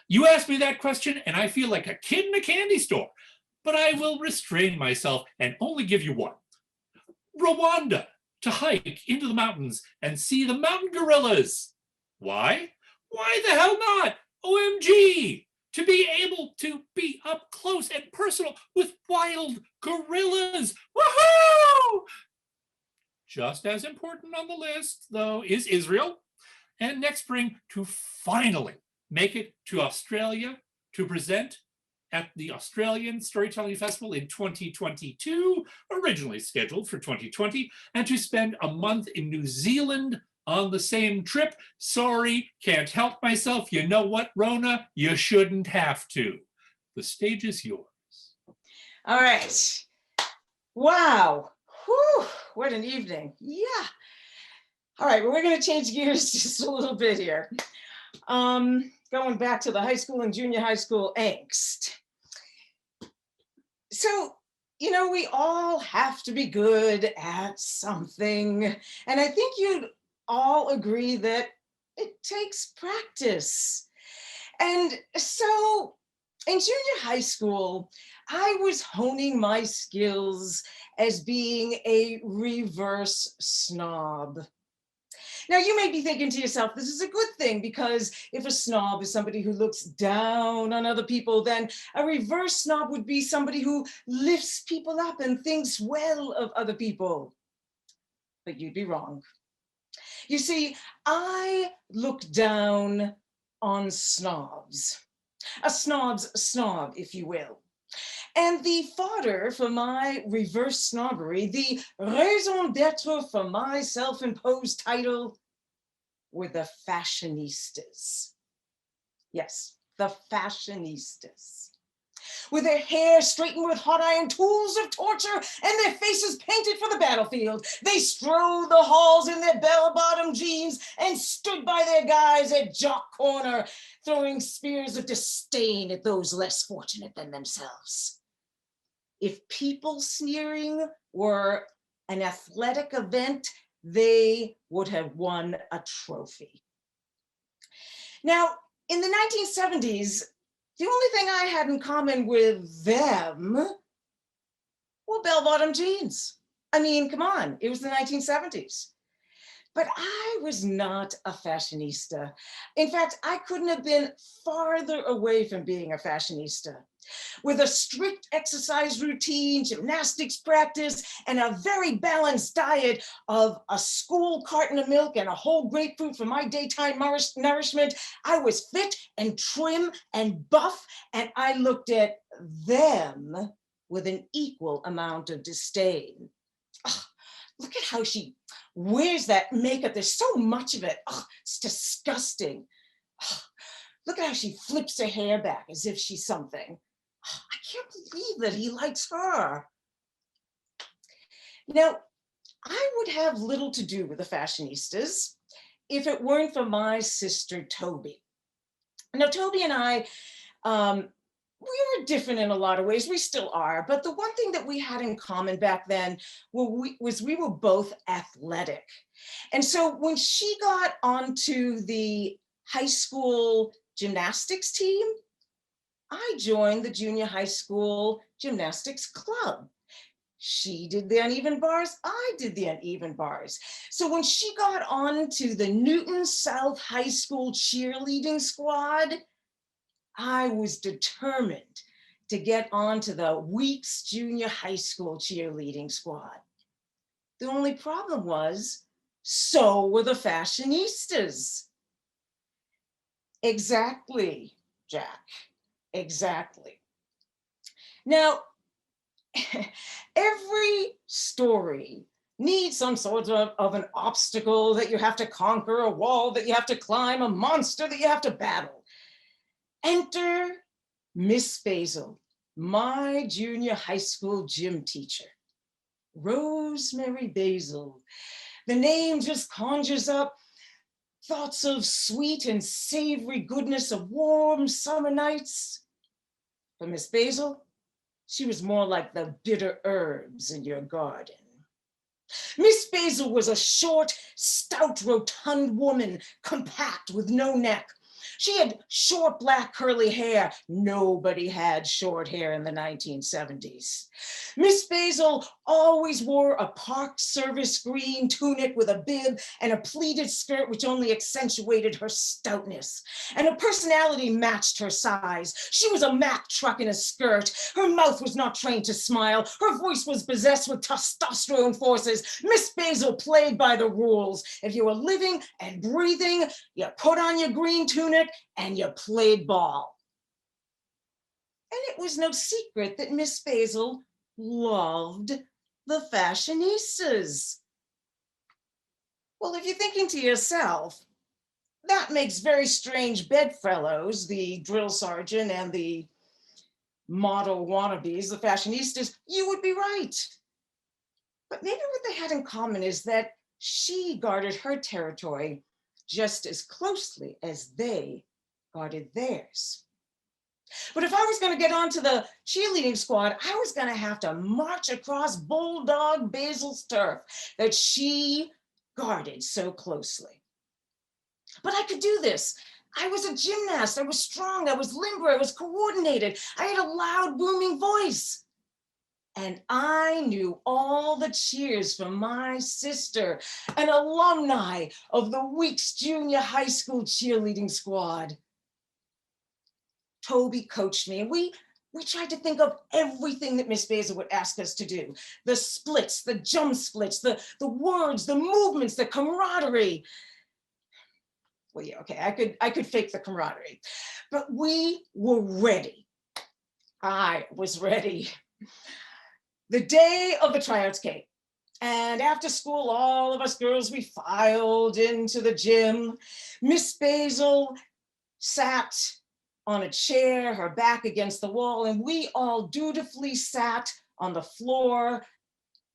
[SPEAKER 1] You asked me that question and I feel like a kid in a candy store, but I will restrain myself and only give you one. Rwanda, to hike into the mountains and see the mountain gorillas. Why? Why the hell not? OMG! To be able to be up close and personal with wild gorillas. Woohoo! Just as important on the list, though, is Israel. And next spring, to finally make it to Australia to present at the Australian Storytelling Festival in 2022, originally scheduled for 2020, and to spend a month in New Zealand on the same trip. Sorry, can't help myself. You know what, Rona? You shouldn't have to. The stage is yours.
[SPEAKER 9] All right. Wow. Whew, what an evening. Yeah. All right, well, we're going to change gears just a little bit here. Going back to the high school and junior high school angst. So, you know, we all have to be good at something. And I think you'd all agree that it takes practice. And so in junior high school, I was honing my skills as being a reverse snob. Now, you may be thinking to yourself, this is a good thing, because if a snob is somebody who looks down on other people, then a reverse snob would be somebody who lifts people up and thinks well of other people. But you'd be wrong. You see, I look down on snobs, a snob's snob, if you will. And the fodder for my reverse snobbery, the raison d'etre for my self-imposed title, were the fashionistas. Yes, the fashionistas. With their hair straightened with hot iron tools of torture and their faces painted for the battlefield, they strode the halls in their bell-bottom jeans and stood by their guys at Jock Corner, throwing spears of disdain at those less fortunate than themselves. If people sneering were an athletic event, they would have won a trophy. Now, in the 1970s, the only thing I had in common with them were bell-bottom jeans. I mean, come on, it was the 1970s. But I was not a fashionista. In fact, I couldn't have been farther away from being a fashionista. With a strict exercise routine, gymnastics practice, and a very balanced diet of a school carton of milk and a whole grapefruit for my daytime nourishment, I was fit and trim and buff, and I looked at them with an equal amount of disdain. Oh, look at how she wears that makeup. There's so much of it. Oh, it's disgusting. Oh, look at how she flips her hair back as if she's something. Oh, I can't believe that he likes her. Now, I would have little to do with the fashionistas if it weren't for my sister, Toby. Now, Toby and I, we were different in a lot of ways. We still are. But the one thing that we had in common back then was we were both athletic. And so when she got onto the high school gymnastics team, I joined the junior high school gymnastics club. She did the uneven bars, I did the uneven bars. So when she got on to the Newton South High School cheerleading squad, I was determined to get onto the Weeks Junior High School cheerleading squad. The only problem was, so were the fashionistas. Exactly, Jack, exactly. Now, every story needs some sort of an obstacle that you have to conquer, a wall that you have to climb, a monster that you have to battle. Enter Miss Basil, my junior high school gym teacher. Rosemary Basil. The name just conjures up thoughts of sweet and savory goodness of warm summer nights. But Miss Basil, she was more like the bitter herbs in your garden. Miss Basil was a short, stout, rotund woman, compact with no neck. She had short black curly hair. Nobody had short hair in the 1970s. Miss Basil always wore a Park Service green tunic with a bib and a pleated skirt which only accentuated her stoutness. And her personality matched her size. She was a Mack truck in a skirt. Her mouth was not trained to smile. Her voice was possessed with testosterone forces. Miss Basil played by the rules. If you were living and breathing, you put on your green tunic and you played ball. And it was no secret that Miss Basil loved the fashionistas. Well, if you're thinking to yourself, that makes very strange bedfellows, the drill sergeant and the model wannabes, the fashionistas, you would be right. But maybe what they had in common is that she guarded her territory just as closely as they guarded theirs. But if I was going to get onto the cheerleading squad, I was going to have to march across Bulldog Basil's turf that she guarded so closely. But I could do this. I was a gymnast. I was strong. I was limber. I was coordinated. I had a loud, booming voice. And I knew all the cheers from my sister, an alumni of the Weeks Junior High School cheerleading squad. Toby coached me, and we tried to think of everything that Miss Basil would ask us to do. The splits, the jump splits, the words, the movements, the camaraderie. Well, yeah, okay, I could fake the camaraderie, but we were ready. I was ready. The day of the tryouts came, and after school, all of us girls, we filed into the gym. Miss Basil sat on a chair, her back against the wall, and we all dutifully sat on the floor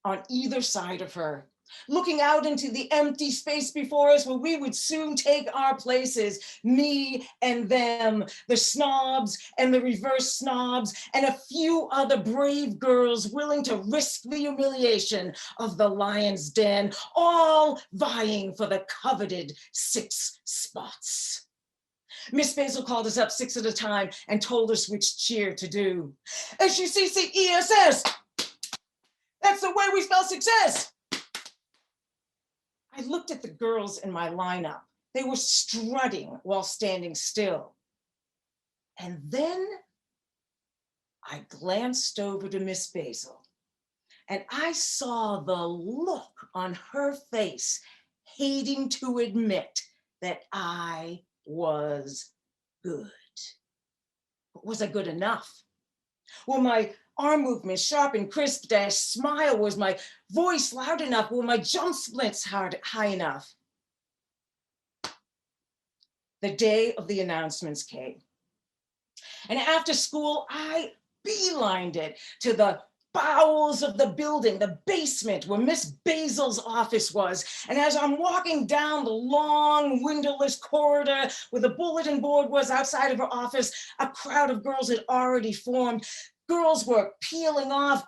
[SPEAKER 9] on either side of her, looking out into the empty space before us where we would soon take our places, me and them, the snobs and the reverse snobs, and a few other brave girls willing to risk the humiliation of the lion's den, all vying for the coveted 6 spots. Miss Basil called us up 6 at a time and told us which cheer to do. S-U-C-C-E-S-S. That's the way we spell success. I looked at the girls in my lineup. They were strutting while standing still. And then I glanced over to Miss Basil, and I saw the look on her face, hating to admit that I was good. But was I good enough? Were my arm movements sharp and crisp? Did I smile? Was my voice loud enough? Were my jump splits high enough? The day of the announcements came. And after school, I beelined it to the bowels of the building, the basement where Miss Basil's office was. And as I'm walking down the long windowless corridor where the bulletin board was outside of her office, a crowd of girls had already formed. Girls were peeling off.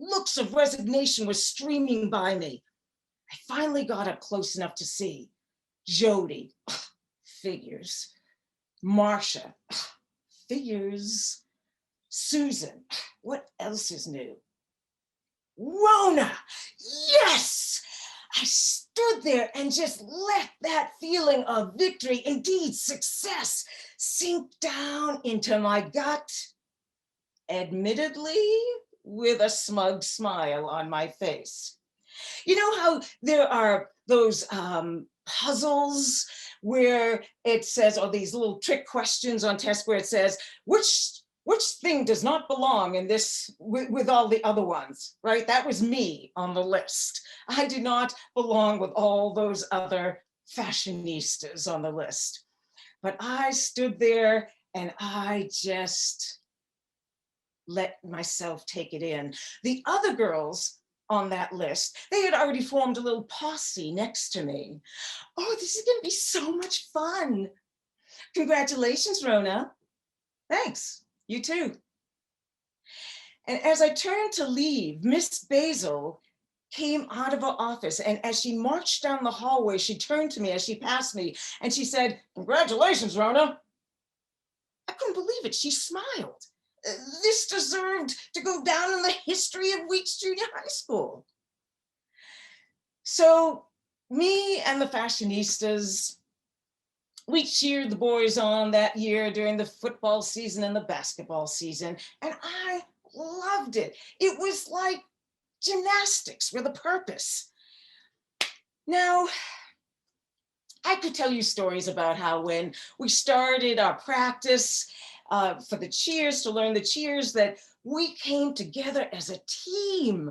[SPEAKER 9] Looks of resignation were streaming by me. I finally got up close enough to see Jody, figures. Marcia, figures. Susan, what else is new? Rona, yes! I stood there and just let that feeling of victory, indeed success, sink down into my gut, admittedly with a smug smile on my face. You know how there are those puzzles where it says, or these little trick questions on tests where it says, which thing does not belong in this with all the other ones, right? That was me on the list. I did not belong with all those other fashionistas on the list. But I stood there and I just let myself take it in. The other girls on that list, they had already formed a little posse next to me. Oh, this is gonna be so much fun. Congratulations, Rona. Thanks. You too. And as I turned to leave, Miss Basil came out of her office, and as she marched down the hallway, she turned to me as she passed me and she said, "Congratulations, Rona." I couldn't believe it. She smiled. This deserved to go down in the history of Weeks Junior High School. So me and the fashionistas, we cheered the boys on that year during the football season and the basketball season, and I loved it. It was like gymnastics with a purpose. Now, I could tell you stories about how when we started our practice for the cheers, to learn the cheers, that we came together as a team.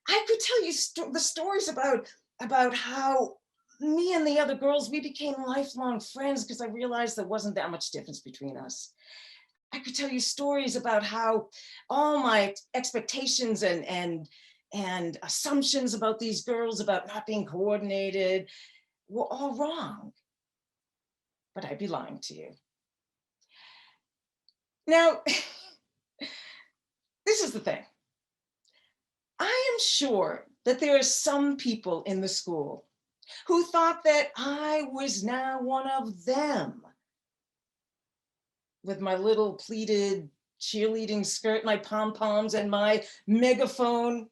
[SPEAKER 9] I could tell you the stories about how me and the other girls, we became lifelong friends because I realized there wasn't that much difference between us. I could tell you stories about how all my expectations and assumptions about these girls, about not being coordinated, were all wrong. But I'd be lying to you. Now, this is the thing. I am sure that there are some people in the school who thought that I was now one of them. With my little pleated cheerleading skirt, my pom-poms, and my megaphone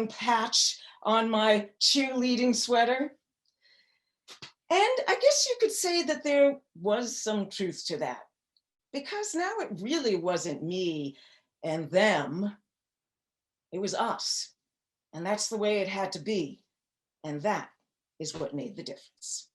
[SPEAKER 9] patch on my cheerleading sweater. And I guess you could say that there was some truth to that, because now it really wasn't me and them, it was us. And that's the way it had to be. And that is what made the difference.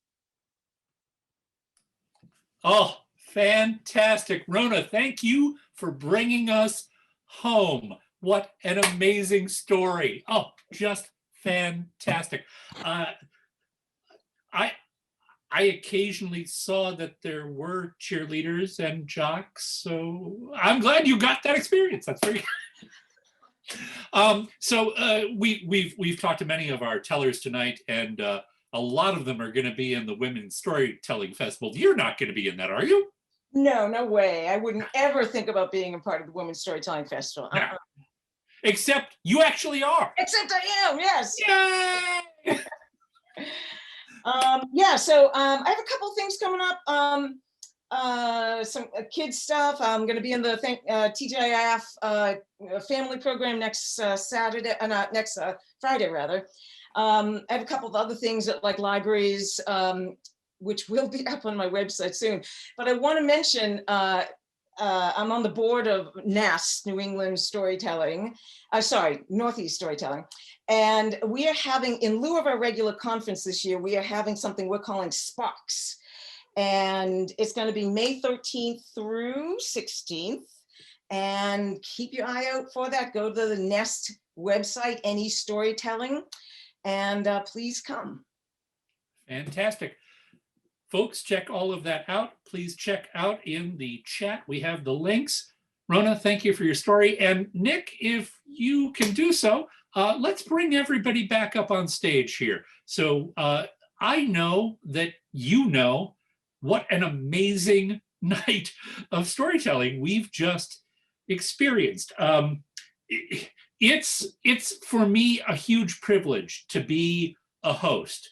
[SPEAKER 1] Oh, fantastic. Rona, thank you for bringing us home. What an amazing story. Oh, just fantastic. I occasionally saw that there were cheerleaders and jocks, so I'm glad you got that experience. That's very we've talked to many of our tellers tonight, and a lot of them are going to be in the Women's Storytelling Festival. You're not going to be in that, are you?
[SPEAKER 9] No, no way. I wouldn't ever think about being a part of the Women's Storytelling Festival.
[SPEAKER 1] No. Except you actually are.
[SPEAKER 9] Except I am, yes.
[SPEAKER 1] Yay!
[SPEAKER 9] So I have a couple things coming up. Some kids stuff. I'm going to be in the TGIF family program next Friday rather. I have a couple of other things at like libraries, which will be up on my website soon. But I want to mention I'm on the board of NEST, New England Storytelling, Northeast Storytelling. And we are having, in lieu of our regular conference this year, we are having something we're calling Sparks. And it's going to be May 13th through 16th. And keep your eye out for that. Go to the NEST website, NE Storytelling, and please come.
[SPEAKER 1] Fantastic. Folks, check all of that out. Please check out in the chat. We have the links. Rona, thank you for your story. And Nick, if you can do so, let's bring everybody back up on stage here. So I know that you know what an amazing night of storytelling we've just experienced. It's for me a huge privilege to be a host.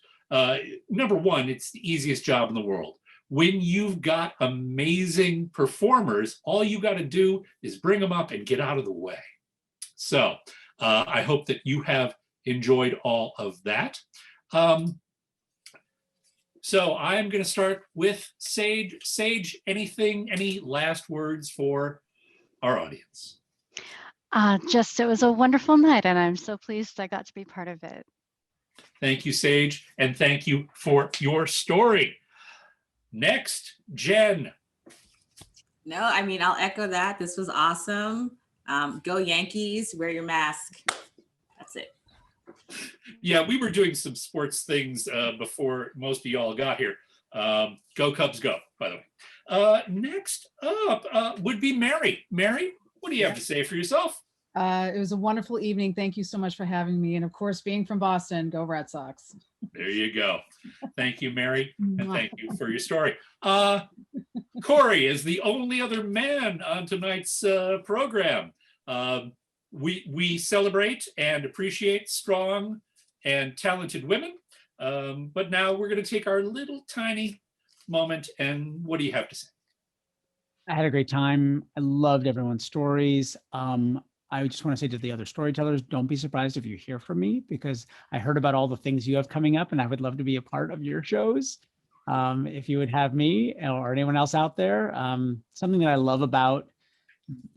[SPEAKER 1] Number one, it's the easiest job in the world. When you've got amazing performers, all you got to do is bring them up and get out of the way. So I hope that you have enjoyed all of that. So I'm going to start with Sage. Sage, any last words for our audience?
[SPEAKER 2] It was a wonderful night, and I'm so pleased I got to be part of it.
[SPEAKER 1] Thank you, Sage, and thank you for your story. Next, Jen.
[SPEAKER 10] No, I mean, I'll echo that. This was awesome. Go Yankees, wear your mask. That's it.
[SPEAKER 1] Yeah, we were doing some sports things before most of y'all got here. Go Cubs, go, by the way. Next up would be Mary. Mary, what do you have to say for yourself?
[SPEAKER 4] It was a wonderful evening. Thank you so much for having me. And of course, being from Boston, go Red Sox.
[SPEAKER 1] There you go. Thank you, Mary. And thank you for your story. Corey is the only other man on tonight's program. we celebrate and appreciate strong and talented women. But now we're going to take our little tiny moment. And what do you have to say?
[SPEAKER 5] I had a great time. I loved everyone's stories. I just want to say to the other storytellers, don't be surprised if you hear from me, because I heard about all the things you have coming up and I would love to be a part of your shows. If you would have me or anyone else out there. Something that I love about,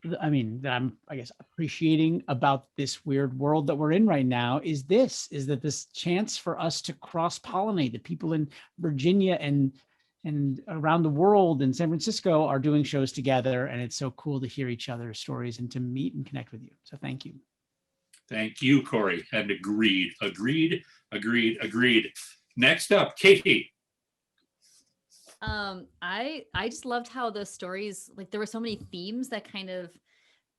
[SPEAKER 5] that I'm, I guess, appreciating about this weird world that we're in right now is that this chance for us to cross-pollinate. The people in Virginia and around the world in San Francisco are doing shows together, and it's so cool to hear each other's stories and to meet and connect with you. So thank you.
[SPEAKER 1] Thank you, Corey. And agreed. Next up, Katie.
[SPEAKER 6] I just loved how the stories, like there were so many themes that kind of,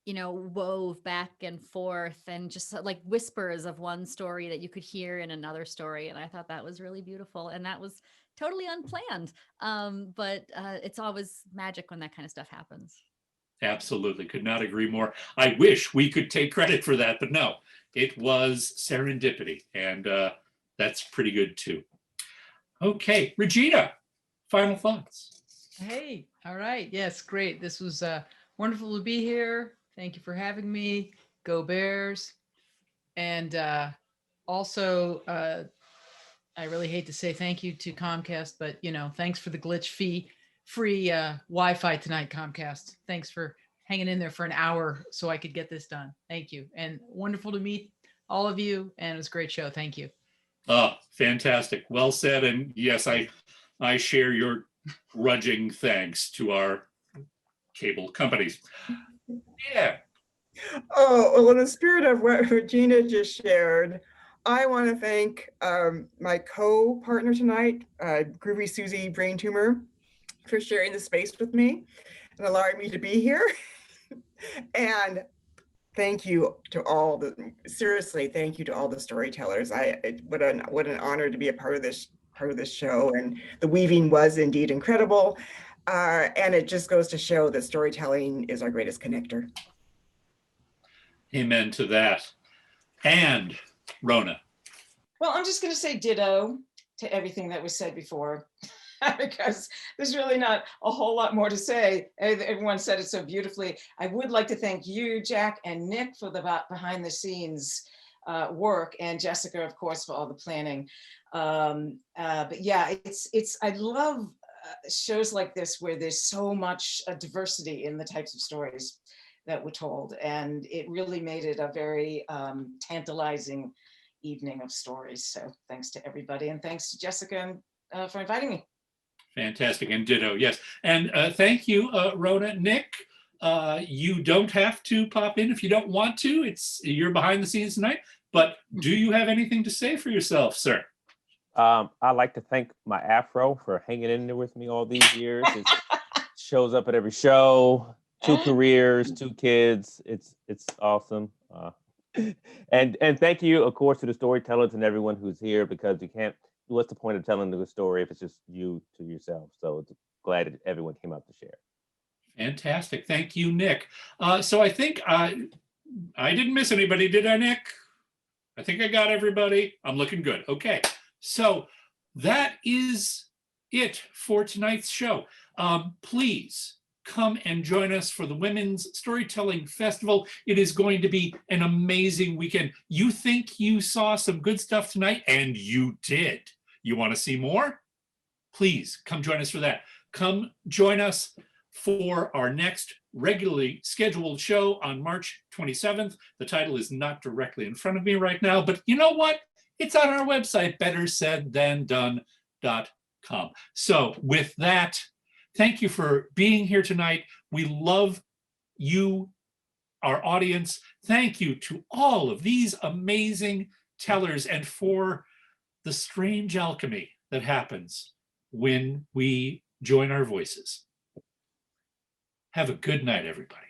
[SPEAKER 6] wove back and forth, and just like whispers of one story that you could hear in another story. And I thought that was really beautiful. And that was totally unplanned. But it's always magic when that kind of stuff happens.
[SPEAKER 1] Absolutely. Could not agree more. I wish we could take credit for that, but no, it was serendipity. And that's pretty good too. Okay, Regina, final thoughts.
[SPEAKER 7] Hey, all right. Yes, great. This was wonderful to be here. Thank you for having me. Go Bears. And also, I really hate to say thank you to Comcast, but thanks for the glitch-free Wi-Fi tonight, Comcast. Thanks for hanging in there for an hour so I could get this done. Thank you. And wonderful to meet all of you. And it was a great show. Thank you.
[SPEAKER 1] Oh, fantastic. Well said. And yes, I share your grudging thanks to our cable companies. Yeah.
[SPEAKER 8] Oh, well, in the spirit of what Regina just shared, I want to thank my co-partner tonight, Groovy Susie Brain Tumor, for sharing the space with me and allowing me to be here. And thank you to all thank you to all the storytellers. What an honor to be a part of this show, and the weaving was indeed incredible. And it just goes to show that storytelling is our greatest connector.
[SPEAKER 1] Amen to that. And Rona.
[SPEAKER 9] Well, I'm just going to say ditto to everything that was said before, because there's really not a whole lot more to say. Everyone said it so beautifully. I would like to thank you, Jack and Nick, for the behind the scenes work, and Jessica, of course, for all the planning. But yeah, I love shows like this where there's so much diversity in the types of stories that were told, and it really made it a very tantalizing evening of stories. So thanks to everybody, and thanks to Jessica for inviting me.
[SPEAKER 1] Fantastic. And ditto, yes. And thank you, Rona. Nick, you don't have to pop in if you don't want to. You're behind the scenes tonight, but do you have anything to say for yourself, sir?
[SPEAKER 11] I'd like to thank my afro for hanging in there with me all these years. It shows up at every show. 2 careers, 2 kids. It's awesome. And thank you, of course, to the storytellers and everyone who's here, because you can't. What's the point of telling the story if it's just you to yourself? So it's glad that everyone came out to share.
[SPEAKER 1] Fantastic. Thank you, Nick. So I think I didn't miss anybody, did I, Nick? I think I got everybody. I'm looking good. Okay. So that is it for tonight's show. Please come and join us for the Women's Storytelling Festival. It is going to be an amazing weekend. You think you saw some good stuff tonight, and you did. You want to see more? Please come join us for that. Come join us for our next regularly scheduled show on March 27th. The title is not directly in front of me right now, but you know what? It's on our website, bettersaidthandone.com. So with that, thank you for being here tonight. We love you, our audience. Thank you to all of these amazing tellers, and for the strange alchemy that happens when we join our voices. Have a good night, everybody.